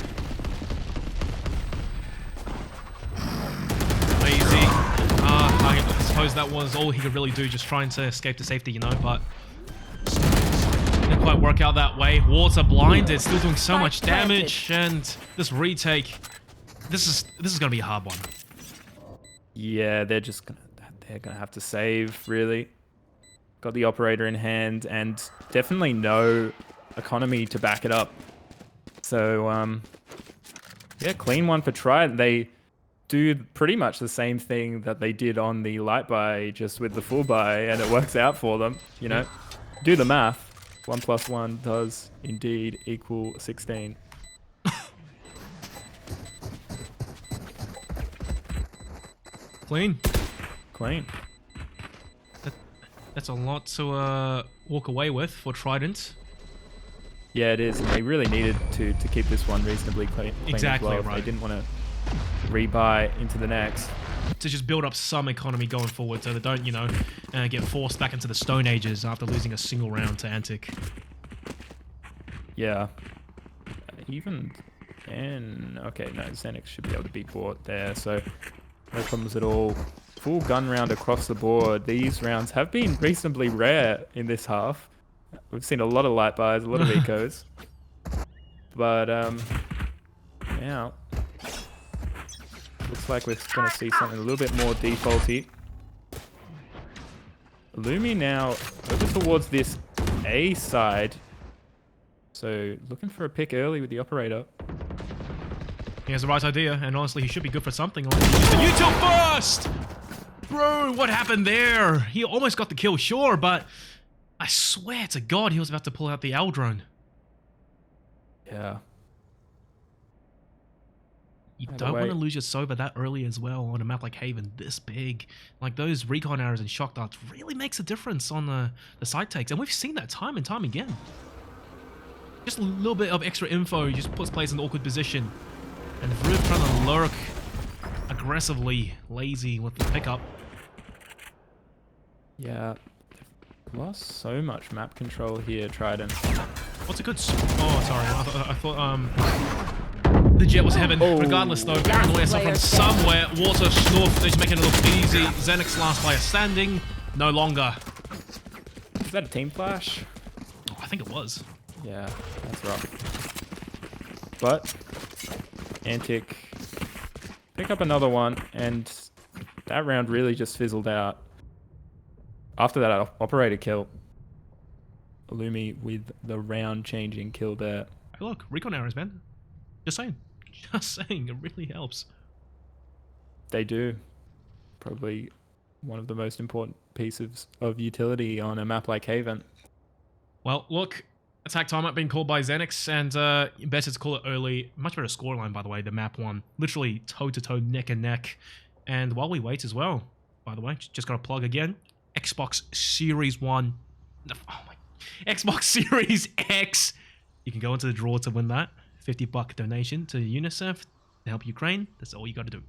Lazy. I suppose that was all he could really do, just trying to escape to safety, you know, but didn't quite work out that way. Water blinded, still doing so much damage, and this retake, this is going to be a hard one. Yeah, they're gonna have to save, really. Got the operator in hand, and definitely no economy to back it up. So, yeah, clean one for Trident. They do pretty much the same thing that they did on the light buy, just with the full buy, and it works out for them, you know. Do the math. 1 + 1 does indeed equal 16. Clean. Clean. That's a lot to walk away with for Trident. Yeah, it is. And they really needed to keep this one reasonably clean Exactly, as well. right. They didn't want to rebuy into the next. To just build up some economy going forward so they don't, you know, get forced back into the Stone Ages after losing a single round to Antic. Yeah. Even then... Okay, no, Zenix should be able to be bought there, so no problems at all. Full gun round across the board. These rounds have been reasonably rare in this half. We've seen a lot of light buys, a lot of ecos. But, yeah. Looks like we're going to see something a little bit more defaulty. Lumi now over towards this A side. So, looking for a pick early with the operator. He has the right idea, and honestly, he should be good for something. Like the util first! Bro, what happened there? He almost got the kill, sure, but I swear to God, he was about to pull out the Aldrone. Yeah. You don't want to lose your Sova that early as well on a map like Haven, this big. Like, those recon arrows and shock darts really makes a difference on the side takes, and we've seen that time and time again. Just a little bit of extra info just puts players in an awkward position. And Vriv trying to lurk aggressively, lazy with the pickup. Yeah. Lost so much map control here, Trident. What's a good... Oh, sorry. I thought the jet was heaven. Regardless, though, Baron Lessa from somewhere. Water Snuff. They're just making it look easy. Zenix last player standing. No longer. Is that a team flash? Oh, I think it was. Yeah, that's rough. But Antic pick up another one, and that round really just fizzled out. After that operator kill, Illumi with the round-changing kill there. Hey, look, recon arrows, man. Just saying. Just saying. It really helps. They do. Probably one of the most important pieces of utility on a map like Haven. Well, look, attack timeout being called by Xenix, and better to call it early. Much better scoreline, by the way, the map one. Literally toe-to-toe, neck and neck. And while we wait as well, by the way, just got to plug again, Xbox Series 1. Oh my. Xbox Series X. You can go into the draw to win that. $50 donation to UNICEF to help Ukraine. That's all you got to do.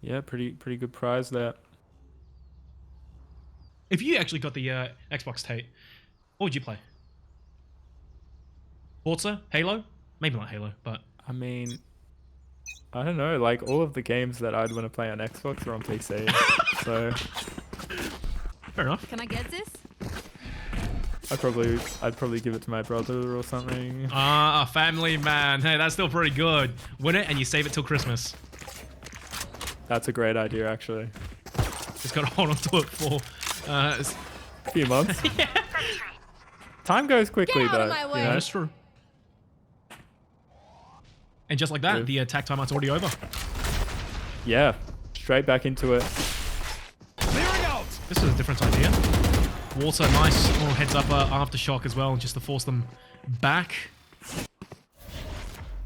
Yeah, pretty good prize there. If you actually got the Xbox Tate, what would you play? Forza? Halo? Maybe not Halo, but... I mean, I don't know. Like, all of the games that I'd want to play on Xbox are on PC. So... Fair enough. Can I get this? I'd probably give it to my brother or something. Ah, a family man. Hey, that's still pretty good. Win it and you save it till Christmas. That's a great idea, actually. Just gotta hold on to it for A few months. yeah. Time goes quickly, Get out of though. my way. You know? That's true. And just like that, Good. the attack timeout's already over. Yeah, straight back into it. Clearing out. This is a different idea. Water, nice little heads up aftershock as well, just to force them back.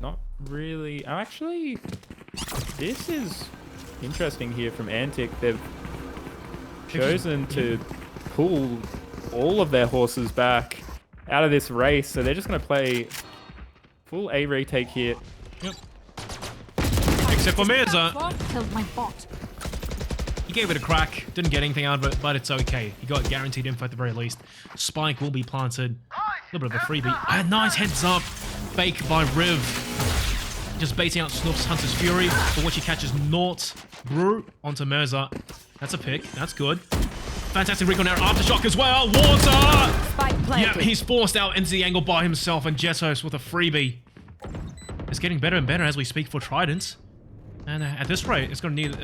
Not really. Oh, actually, this is interesting here from Antic. They've chosen to pull all of their horses back out of this race, so they're just going to play full A retake here. Yep. Except for Mirza. Killed my bot. He gave it a crack, didn't get anything out of it, but it's okay. He got guaranteed info at the very least. Spike will be planted. A little bit of a freebie. And nice heads up. Fake by Riv. Just baiting out Snoop's Hunter's Fury, but what she catches Naught. Brew onto Mirza. That's a pick. That's good. Fantastic recon arrow. Aftershock as well. Water! Spike planted. Yeah, he's forced out into the angle by himself, and Jetos with a freebie. It's getting better and better as we speak for Trident. And at this rate, it's going to need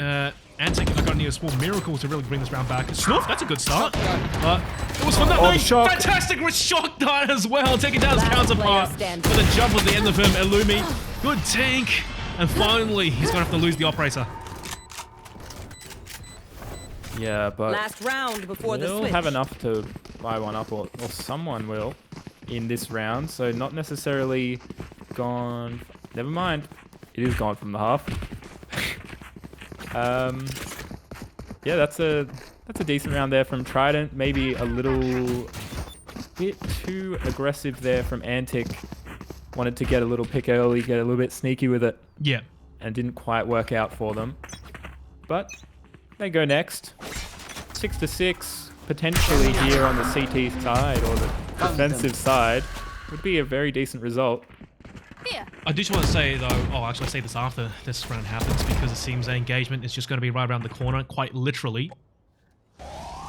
Antic. It's going to need a small miracle to really bring this round back. Snoof, that's a good start. But it was from that lane. Shock. Fantastic with shock dart as well, taking down his Last counterpart. player standing. With a jump at the end of him, Illumi. Good tank. And finally, he's going to have to lose the operator. Yeah, but Last round before the we'll switch. have enough to buy one up, or someone will, in this round. So not necessarily gone. Never mind. It is gone from the half. Yeah, that's a decent round there from Trident. Maybe a little bit too aggressive there from Antic. Wanted to get a little pick early, get a little bit sneaky with it, Yeah. and didn't quite work out for them. But they go next. 6-6, potentially here on the CT side or the defensive side, would be a very decent result. Here. I do just want to say, though, oh, actually, I say this after this round happens because it seems that engagement is just going to be right around the corner, quite literally.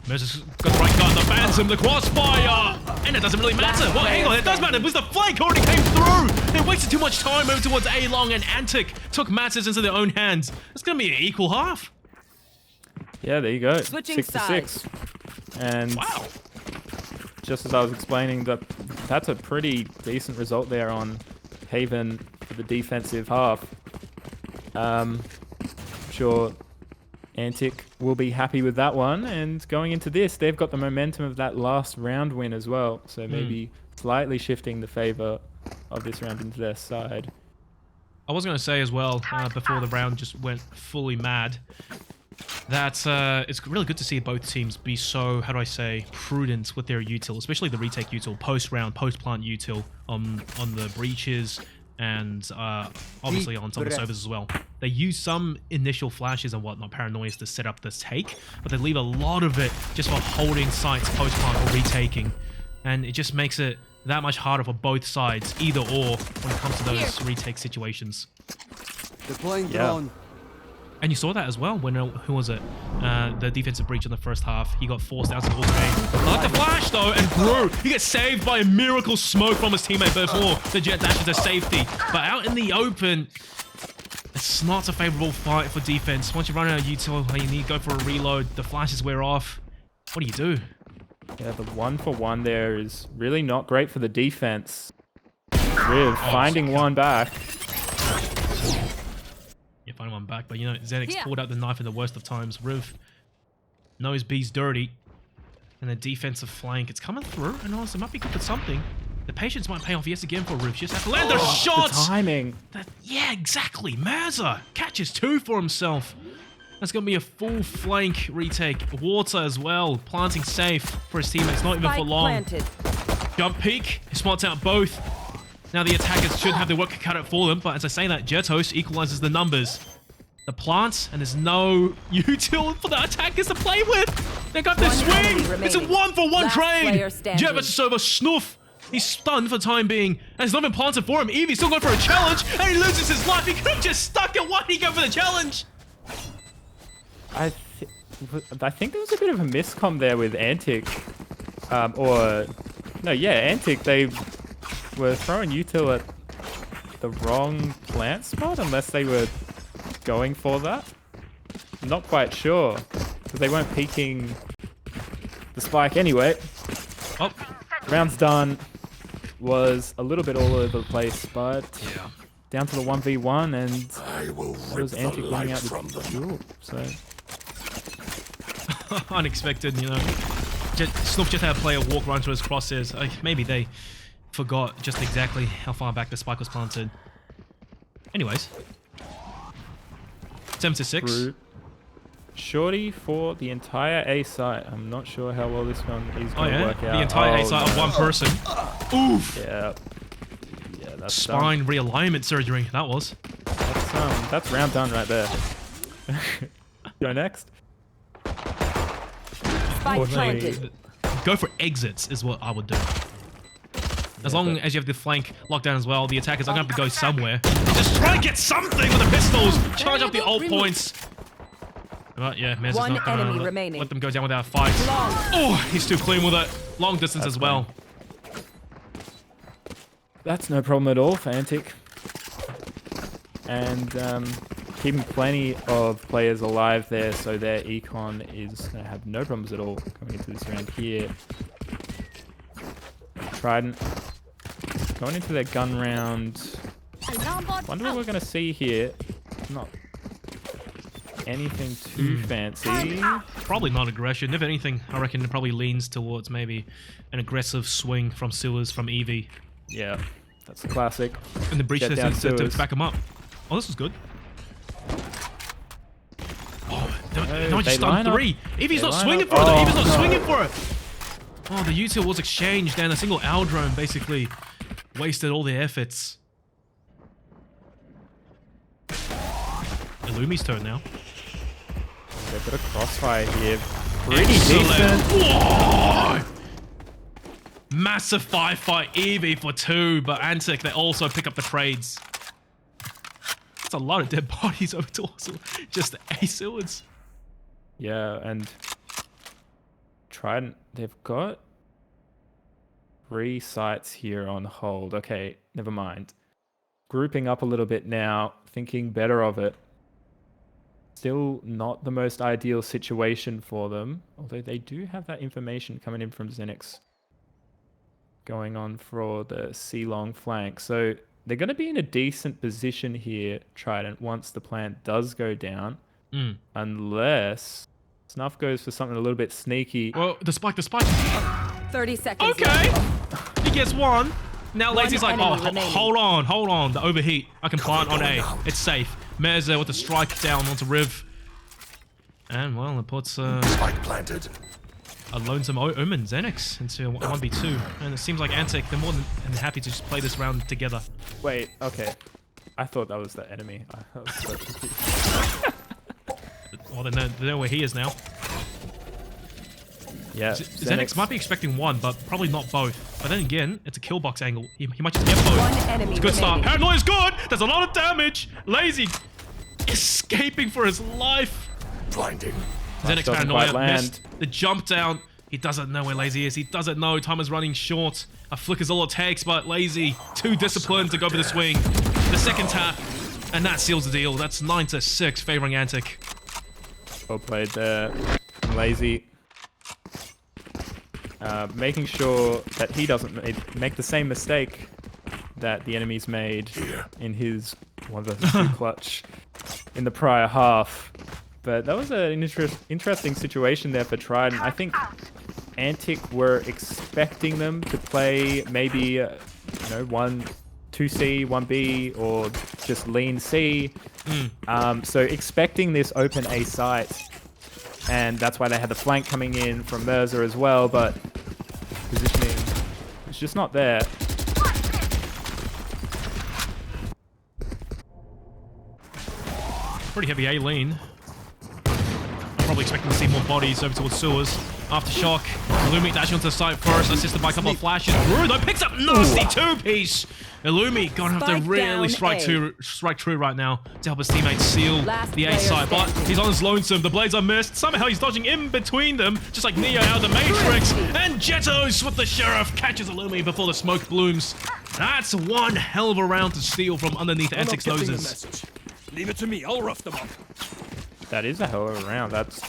Mirza's got the right gun, the Phantom, the crossfire! And it doesn't really matter. Well, hang on, it does matter because the flank already came through! They wasted too much time over towards A-Long, and Antic took matters into their own hands. It's going to be an equal half. Yeah, there you go. Switching 6-6. And Wow. just as I was explaining, that's a pretty decent result there on Haven for the defensive half. Sure Antic will be happy with that one, and going into this, they've got the momentum of that last round win as well, so maybe slightly shifting the favor of this round into their side. I was going to say as well, before the round just went fully mad, that it's really good to see both teams be so, how do I say, prudent with their util, especially the retake util, post-round, post-plant util on the breaches, and obviously on some of the servers as well. They use some initial flashes and whatnot, paranoias, to set up this take, but they leave a lot of it just for holding sites post-plant or retaking. And it just makes it that much harder for both sides, either or, when it comes to those retake situations. Deploying Yeah. drone. And you saw that as well when, who was it? The defensive breach in the first half. He got forced out to the ultimate. I like the flash though, and Brew, he gets saved by a miracle smoke from his teammate before the jet dashes to safety. But out in the open, it's not a favorable fight for defense. Once you run out of util, you need to go for a reload. The flashes wear off. What do you do? Yeah, the 1-for-1 there is really not great for the defense. Riv finding one back. Yeah, find one back, but you know, Xenix pulled out the knife in the worst of times. Riv knows B's dirty. And the defensive flank, it's coming through, and also it might be good for something. The patience might pay off yet again for Riv. She just has to land those shots! The timing. Yeah, exactly. Merza catches 2 for himself. That's going to be a full flank retake. Water as well, planting safe for his teammates, not even for long. Planted. Jump peek, he spots out both. Now the attackers should have their work cut out for them, but as I say that, Jetos equalizes the numbers. The plants, and there's no util for the attackers to play with. They got their swing. It's a 1-for-1 trade. Jet versus over Snoof. He's stunned for the time being, and it's not been planted for him. Evie's still going for a challenge, and he loses his life. He could have just stuck it. Why did he go for the challenge? I think there was a bit of a miscom there with Antic. Antic, they were throwing util at the wrong plant spot, unless they were going for that. I'm not quite sure, because they weren't peeking the spike anyway. Oh, round's done. Was a little bit all over the place, but down to the 1v1, and it was Antic winning out the duel. So unexpected, you know. Snoof just had a player walk right into his crosshairs. Maybe they forgot just exactly how far back the spike was planted. Anyways, 7-6. Shorty for the entire A site. I'm not sure how well this one is going to work out. The entire A site of one person. Oof. Yeah, that's spine realignment surgery. That was. That's round done right there. Go next. Spike planted. Go for exits is what I would do. As long as you have the flank locked down as well, the attackers are going to have to go somewhere. Just try to get something with the pistols. Charge up the ult points. But yeah, Mez is not going to let them go down without a fight. Oh, he's too clean with it. Long distance as well. That's no problem at all for Antic. And keeping plenty of players alive there, so their econ is going to have no problems at all coming into this round here. Trident going into their gun round. Wonder what we're going to see here. Not anything too fancy. Probably not aggression. If anything, I reckon it probably leans towards maybe an aggressive swing from Sewers from Evie. Yeah, that's a classic. And the breach to back him up. Oh, this was good. Oh, no, just stunned 3. Evie's not swinging for it. Evie's not swinging for it. Oh, the util was exchanged, and a single Aldrome basically wasted all their efforts. Illumi's turn now. They've got a crossfire here. Pretty decent. Whoa! Massive 5-fight Evie for 2, but Antic, they also pick up the trades. That's a lot of dead bodies over to also just A Swords. Yeah, and Trident, they've got 3 sites here on hold. Okay, never mind. Grouping up a little bit now, thinking better of it. Still not the most ideal situation for them, although they do have that information coming in from Xenix going on for the C-long flank. So they're going to be in a decent position here, Trident, once the plant does go down, unless Snuff goes for something a little bit sneaky. Well, the spike. 30 seconds. Okay, he gets 1. Now Lazy's like, oh, hold on. The overheat. I can plant on A. It's safe. Merza with the strike down onto Riv. And, well, it puts spike planted. A lonesome Omen Xenix into 1v2. And it seems like Antic, they're more than happy to just play this round together. Wait, okay. I thought that was the enemy. I was so confused. Well, they know where he is now. Yeah, Xenix might be expecting 1, but probably not both. But then again, it's a kill box angle. He might just get both. One enemy It's a good start. remaining. Paranoia is good. There's a lot of damage. Lazy escaping for his life. Blinding. Xenix Doesn't paranoia quite land. missed the jump down. He doesn't know where Lazy is. He doesn't know. Time is running short. A flick is all it takes, but Lazy too disciplined to go for the swing. The second tap, and that seals the deal. That's 9-6, favoring Antic. Well played there. Lazy. Making sure that he doesn't make the same mistake that the enemies made in his 1v2 clutch in the prior half. But that was an interesting situation there for Trident. I think Antic were expecting them to play maybe, 2C, 1B, or just lean C. So expecting this open A site, and that's why they had the flank coming in from Merza as well, but positioning is just not there. Pretty heavy A lane. I'm probably expecting to see more bodies over towards sewers. Aftershock. Illumi dashing onto the site first, assisted by a couple of flashes. Bruno picks up nasty two-piece. Illumi gonna have to Spike really down strike true right now to help his teammates seal Last the A player site. But standing. he's on his lonesome. The blades are missed. Somehow he's dodging in between them, just like Neo out of the Matrix. And Jettos with the Sheriff catches Illumi before the smoke blooms. That's one hell of a round to steal from underneath I'm not Antic's getting the noses. message. Leave it to me. I'll rough them up. That is a hell of a round. That's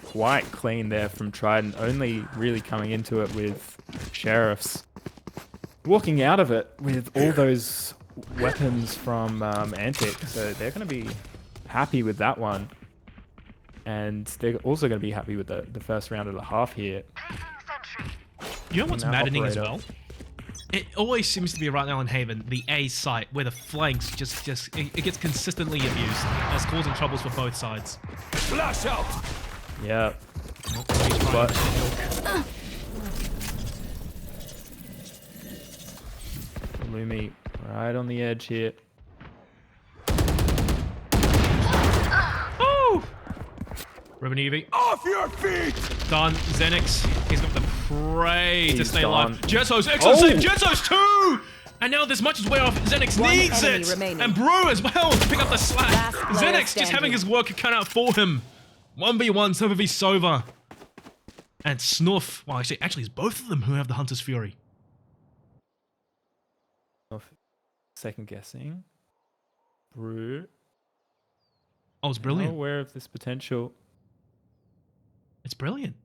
quite clean there from Trident, only really coming into it with Sheriffs. Walking out of it with all those weapons from Antic, so they're going to be happy with that one. And they're also going to be happy with the first round of the half here. You know what's Now maddening as operator. well? It always seems to be right now in Haven, the A site, where the flanks it gets consistently abused. That's causing troubles for both sides. Flash out. Yeah. He's trying But- to- Lumi right on the edge here. Oh! Ruben Evie, Off your feet. done. Xenix, he's got the prey to He's stay gone. alive. Jettos, excellent save. Oh! Jettos too! And now this much is way off. Xenix One needs enemy it! remaining. And Brew as well to pick up the slack. Last player Xenix just standing. having his work cut out for him. 1v1, Sova v Sova. And Snuff. Well, actually, it's both of them who have the Hunter's Fury. Second guessing. Brew. Oh, it's brilliant. Aware of this potential. It's brilliant.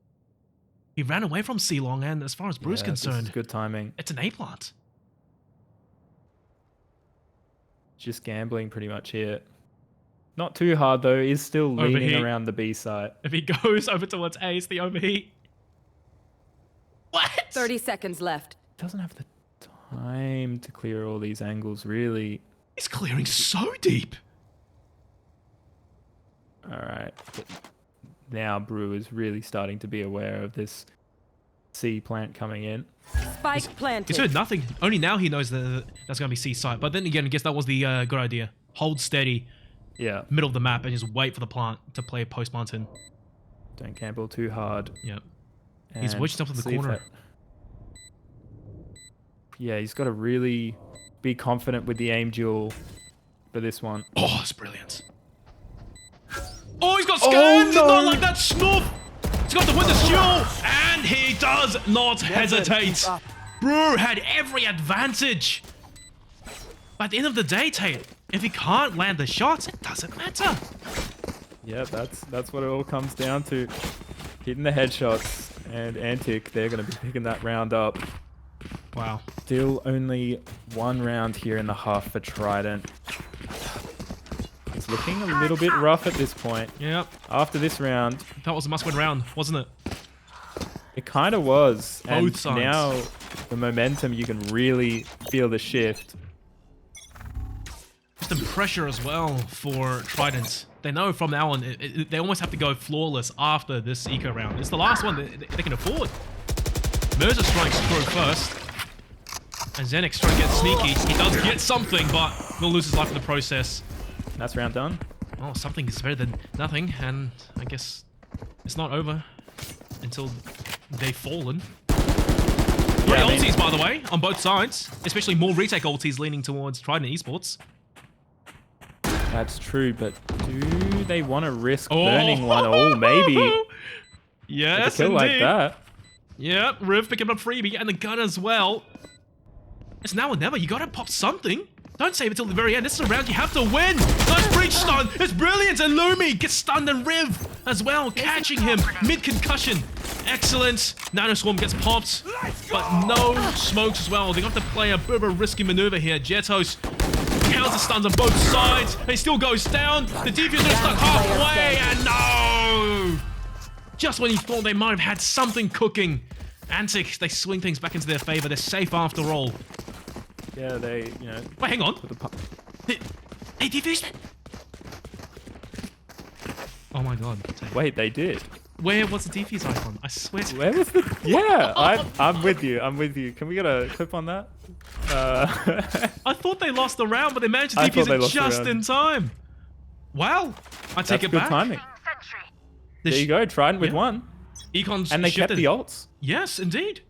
He ran away from Ceylon, and as far as Brew's Yeah, this is concerned, good timing. it's an A plant. Just gambling pretty much here. Not too hard though. Is still leaning Overheat. around the B site. If he goes over towards A, it's the overheat. What? 30 seconds left. Doesn't have the time to clear all these angles really. He's clearing so deep. All right. But now Brew is really starting to be aware of this C plant coming in. Spike planted. He's heard nothing. Only now he knows that that's going to be C site. But then again, I guess that was the good idea. Hold steady, Yeah. middle of the map, and just wait for the plant to play post mountain. Don't gamble too hard. Yep. He's and wedged up to the see if corner. that- Yeah, he's got to really be confident with the aim duel for this one. Oh, it's brilliant. Oh, he's got scanned! no. Not like that, Snuff! He's got the Winter's Duel, and he does not hesitate. Brew had every advantage. But at the end of the day, Tate, if he can't land the shots, it doesn't matter. Yeah, that's what it all comes down to. Hitting the headshots, and Antic, they're going to be picking that round up. Wow. Still only one round here in the half for Trident. It's looking a little bit rough at this point. Yep. After this round, That was a must-win round, wasn't it? it kind of was. And Both sides. now the momentum, you can really feel the shift. Just the pressure as well for Trident. They know from now on, they almost have to go flawless after this eco round. It's the last one they can afford. Merza strikes through first. And Xenix trying to get sneaky. He does get something, but will lose his life in the process. That's round done. Oh, something is better than nothing, and I guess it's not over until they've fallen. Great I mean- ultis, by the way, on both sides. Especially more retake ultis leaning towards Trident Esports. That's true, but do they want to risk burning one? Oh, maybe. With Yes, a kill indeed. like that. Yep, Riv picking up a freebie and the gun as well. It's now or never. You gotta pop something. Don't save it till the very end. This is a round you have to win. Nice breach stun. It's brilliant. And Lumi gets stunned and Riv as well, catching him mid-concussion. Excellent. Nanoswarm gets popped, but no smokes as well. They have to play a bit of a risky maneuver here. Jetos counter stuns on both sides. He still goes down. The defuser is stuck halfway, and no! Just when you thought they might have had something cooking, Antic, they swing things back into their favor. They're safe after all. Yeah, they, you know. Wait, hang on. They defused it. Oh my god. Wait, they did. Where was the defuse icon? I swear to Where was the? Yeah, I'm with you. I'm with you. Can we get a clip on that? I thought they lost the round, but they managed to I thought defuse they it lost the just round. in time. Wow. I take That's it good back. timing. The There you go, Trident with yeah. one. Econ's And they kept shifted. the ults. Yes, indeed.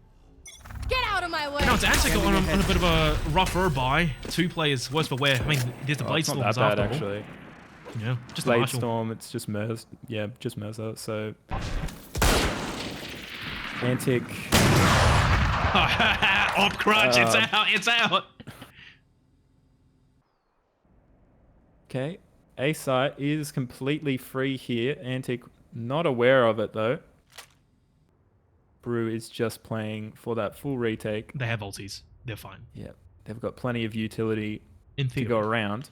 Get out of my way. Now it's Antic on a bit of a rougher buy. 2 players, worse for wear. I mean, there's the Blade It's Storms not that bad, after all. actually. Yeah, just a Blade Marshall. Storm, it's just Merz. Yeah, just Merza. So. Antic. Op crunch, it's out, it's out. Okay. A site is completely free here. Antic not aware of it though. Brew is just playing for that full retake. They have ultis. They're fine. Yeah, they've got plenty of utility In to theory. go around.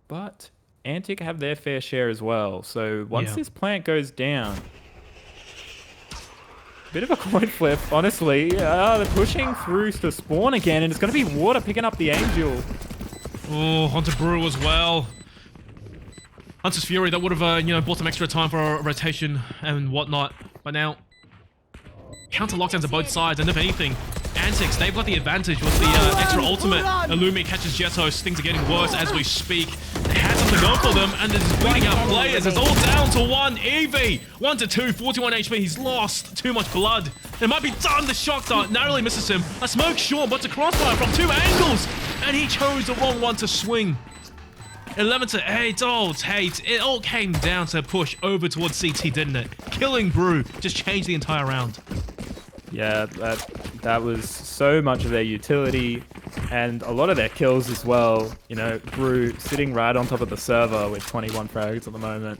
But Antic have their fair share as well. So once Yeah. this plant goes down, bit of a coin flip, honestly. They're pushing through to spawn again, and it's going to be Water picking up the Angel. Oh, Hunter Brew as well. Hunter's Fury, that would have, bought some extra time for a rotation and whatnot. But now, counter lockdowns on both sides, and if anything, Antics, they've got the advantage with the extra ultimate. Illumi catches Jetos, things are getting worse as we speak. They had something going for them, and it's beating out players. It's all down to one. Eevee, 1 to 2, 41 HP. He's lost too much blood. It might be done. The shock dart narrowly misses him. A smoke, sure, but it's a crossfire from 2 angles, and he chose the wrong one to swing. 11 to 8, oh, Tate. It all came down to push over towards CT, didn't it? Killing Brew just changed the entire round. Yeah, that was so much of their utility and a lot of their kills as well. You know, Brew sitting right on top of the server with 21 frags at the moment.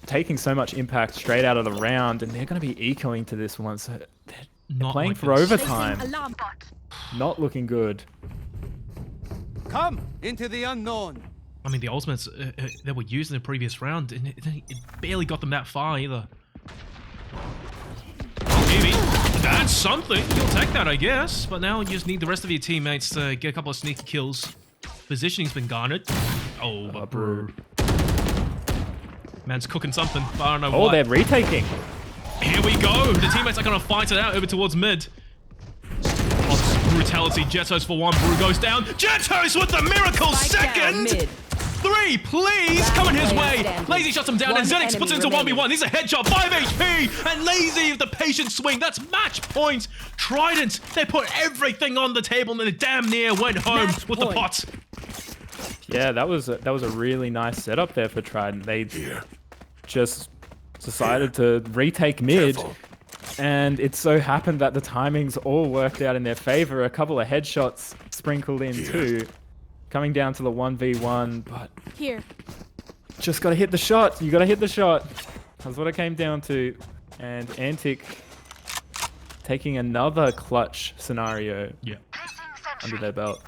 Taking so much impact straight out of the round, and they're going to be ecoing to this one. So they're Not playing like for this. overtime. Alarm bot. Not looking good. Come into the unknown. I mean, the ultimates that were used in the previous round, and it barely got them that far either. Maybe. That's something. You'll take that, I guess. But now you just need the rest of your teammates to get a couple of sneaky kills. Positioning's been garnered. Oh, but Brew. Man's cooking something, but I don't know Oh, what. they're retaking. Here we go. The teammates are going to fight it out over towards mid. Oh, brutality. Jetos for 1. Brew goes down. Jetos with the miracle Spike down second. mid. 3, please, Last coming his player way. standing. Lazy shuts him down, One and Zenix puts it into enemy 1v1. He's a headshot, 5 HP, and Lazy with the patient swing. That's match point. Trident, they put everything on the table, and they damn near went home Match with point. the pot. Yeah, that was a really nice setup there for Trident. They just decided to retake mid. Careful. And it so happened that the timings all worked out in their favor. A couple of headshots sprinkled in too. Coming down to the 1v1, but Here. just gotta hit the shot. You gotta hit the shot. That's what it came down to. And Antic taking another clutch scenario Yeah. under their belt.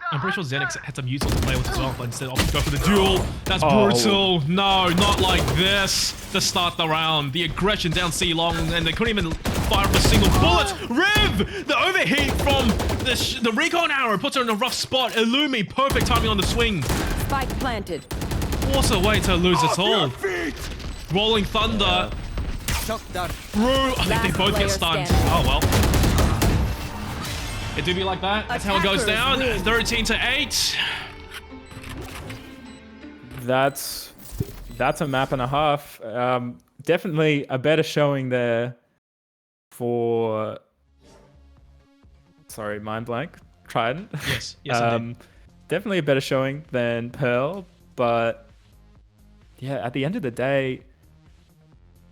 I'm pretty sure Zenix had some useful to play with as well, but instead opted to go for the duel. That's Oh. brutal. No, not like this to start the round. The aggression down C long, and they couldn't even fire up a single bullet. Riv! The overheat from the recon arrow puts her in a rough spot. Illumi, perfect timing on the swing. Spike planted. What a way to lose it Off all. your feet! Rolling Thunder. Shock dart. Brew. I think they Last both player get stunned. standing. Oh, well. It do be like that. That's how it goes down. Attackers win. 13 to 8. That's a map and a half. Definitely a better showing there for... Sorry, mind blank. Trident. Yes, indeed. definitely a better showing than Pearl, but yeah, at the end of the day,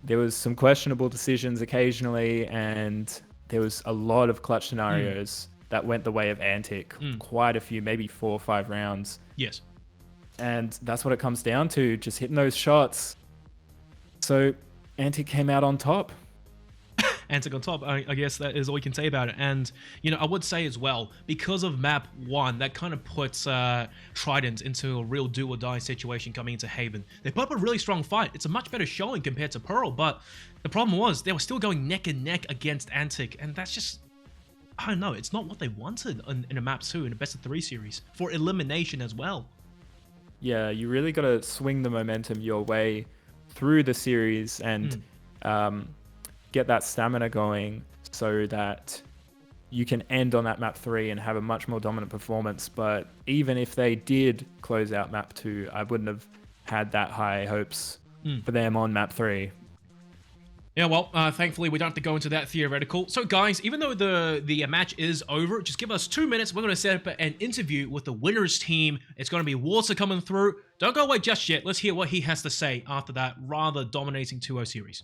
there was some questionable decisions occasionally, and there was a lot of clutch scenarios that went the way of Antic. Quite a few, maybe 4 or 5 rounds. Yes. And that's what it comes down to, just hitting those shots. So Antic came out on top. Antic on top, I guess that is all we can say about it. And, you know, I would say as well, because of map 1, that kind of puts Trident into a real do or die situation coming into Haven. They put up a really strong fight. It's a much better showing compared to Pearl, but the problem was they were still going neck and neck against Antic, and that's just, I don't know, it's not what they wanted in a map 2, in a best of 3 series, for elimination as well. Yeah, you really got to swing the momentum your way through the series and get that stamina going so that you can end on that map 3 and have a much more dominant performance. But even if they did close out map 2, I wouldn't have had that high hopes for them on map 3. Yeah, well, thankfully we don't have to go into that theoretical. So guys, even though the match is over, just give us 2 minutes. We're going to set up an interview with the winners team. It's going to be Water coming through. Don't go away just yet. Let's hear what he has to say after that rather dominating 2-0 series.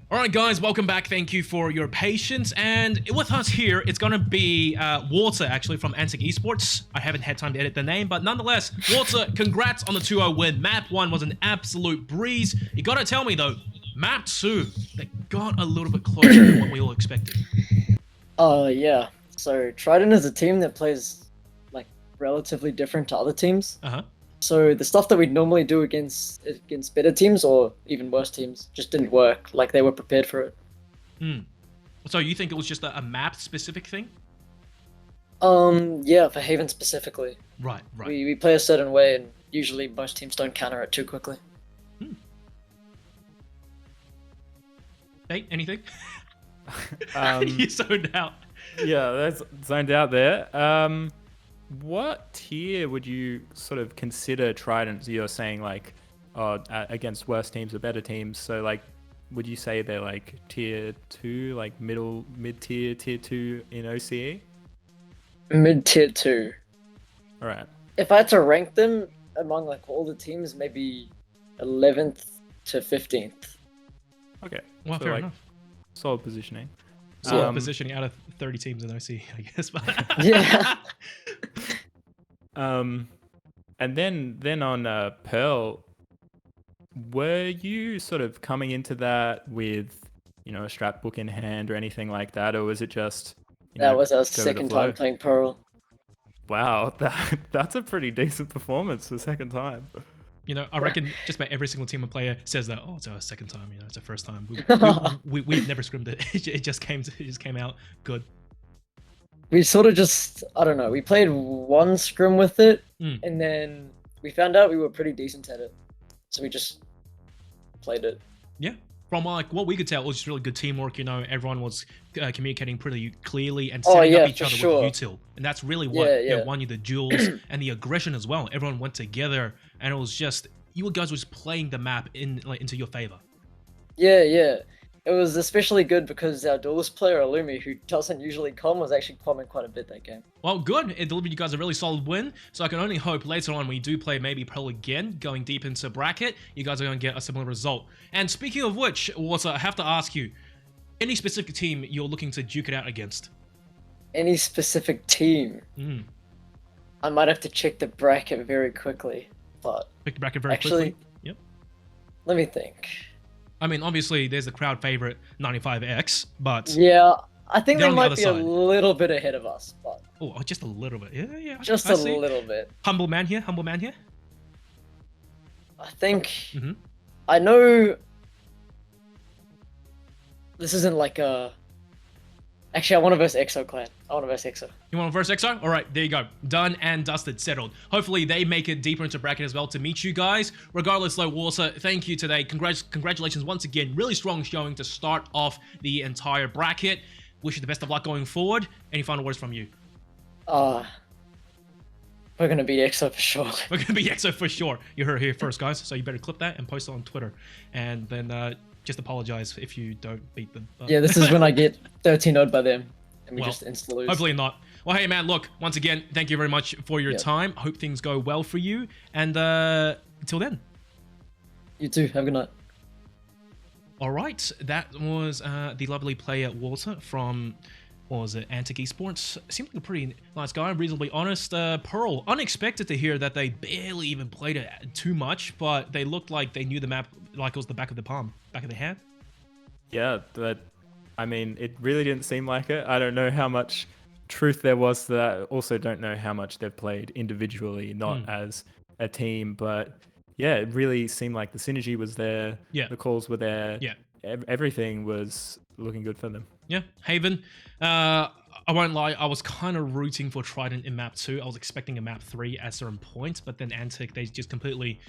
Alright guys, welcome back. Thank you for your patience. And with us here, it's going to be Water, actually, from Antic Esports. I haven't had time to edit the name, but nonetheless, Water, congrats on the 2-0 win. Map 1 was an absolute breeze. You got to tell me, though, Map 2, got a little bit closer than what we all expected. Yeah. So Trident is a team that plays like relatively different to other teams. Uh huh. So the stuff that we'd normally do against better teams or even worse teams just didn't work. Like they were prepared for it. So you think it was just a map specific thing? Yeah, for Haven specifically. Right. We play a certain way, and usually most teams don't counter it too quickly. Hey, anything? Um, You zoned out. Yeah, that's zoned out there. What tier would you sort of consider Trident? You're saying like, against worse teams or better teams. So like, would you say they're like tier 2, like mid tier, tier 2 in OCE? Mid tier 2. All right. If I had to rank them among like all the teams, maybe 11th to 15th. Okay. Well, So, fair like, enough. solid positioning. So positioning out of 30 teams in OC, I guess. But Yeah. And then on Pearl, were you sort of coming into that with, you know, a strap book in hand or anything like that, or was it just That was our go with the second flow? time playing Pearl. Wow, that's a pretty decent performance the second time. you know, I reckon just about every single team and player says that. Oh, it's our second time. You know, it's our first time. We've never scrimmed it. It just came out good. We sort of just, I don't know, we played one scrim with it, and then we found out we were pretty decent at it. So we just played it. Yeah. From like what we could tell, it was just really good teamwork. You know, everyone was communicating pretty clearly and setting up each other with util, and that's really what won you the duels and the aggression as well. Everyone went together, and it was just you guys was playing the map into your favor. Yeah. It was especially good because our duelist player, Alumi, who doesn't usually com, was actually comming quite a bit that game. Well, good. It delivered you guys a really solid win. So I can only hope later on when you do play maybe Pearl again, going deep into bracket, you guys are going to get a similar result. And speaking of which, Water, I have to ask you, any specific team you're looking to duke it out against? Any specific team? I might have to check the bracket very quickly, but Pick the bracket very quickly. Yep. let me think. I mean, obviously, there's the crowd favorite 95X, but... Yeah, I think they're they on the might other be side. a little bit ahead of us, but Oh, just a little bit. Yeah. just I a see. little bit. Humble man here. I think Mm-hmm. I know this isn't like a. Actually, I want to verse EXO clan. You want to verse EXO? All right, there you go. Done and dusted, settled. Hopefully, they make it deeper into bracket as well to meet you guys. Regardless, though, Water, thank you today. Congratulations once again. Really strong showing to start off the entire bracket. Wish you the best of luck going forward. Any final words from you? We're gonna beat EXO for sure. We're going to be EXO for sure. You heard it here first, guys. So you better clip that and post it on Twitter. And then just apologize if you don't beat them. But... Yeah, this is when I get 13-0'd by them, and we Well, just insta lose. Hopefully not. Well, hey, man, look, once again, thank you very much for your time. Hope things go well for you. And until then. You too. Have a good night. All right. That was the lovely player, Walter, from, what was it, Antic Esports. Seemed like a pretty nice guy, reasonably honest. Pearl, unexpected to hear that they barely even played it too much, but they looked like they knew the map like it was the back of the palm, back of the hand. Yeah, but I mean, it really didn't seem like it. I don't know how much truth there was to that. Also don't know how much they've played individually, not as a team, but yeah, it really seemed like the synergy was there. Yeah. The calls were there. Yeah. Everything was looking good for them. Yeah, Haven. I won't lie, I was kind of rooting for Trident in map 2. I was expecting a map 3 at certain points, but then Antic, they just completely,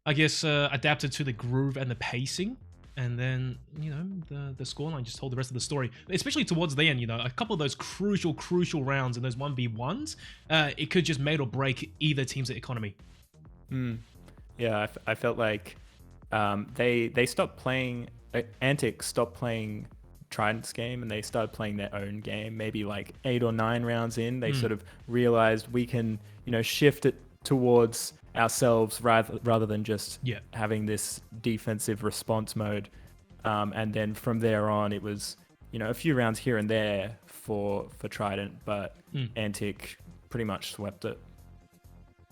I guess, adapted to the groove and the pacing. And then, you know, the scoreline just told the rest of the story. Especially towards the end, you know, a couple of those crucial rounds and those 1v1s, it could just make or break either team's economy. Yeah, I felt like they stopped playing, Antic stopped playing Trident's game and they started playing their own game. Maybe like 8 or 9 rounds in, they sort of realized we can, you know, shift it towards ourselves rather than just having this defensive response mode. And then from there on, it was, you know, a few rounds here and there for Trident, but Antic pretty much swept it.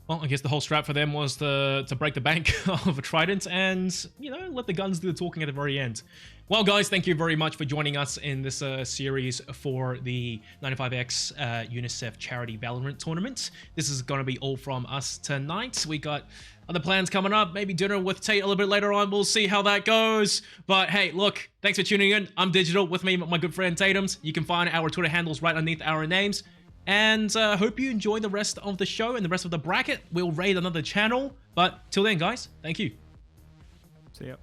Well, I guess the whole strap for them was to break the bank of a Trident and, you know, let the guns do the talking at the very end. Well, guys, thank you very much for joining us in this series for the 95X UNICEF charity Valorant tournament. This is going to be all from us tonight. We got other plans coming up, maybe dinner with Tate a little bit later on. We'll see how that goes. But hey, look, thanks for tuning in. I'm Digital, with me, my good friend Tatum's. You can find our Twitter handles right underneath our names. And hope you enjoy the rest of the show and the rest of the bracket. We'll raid another channel. But till then, guys, thank you. See ya.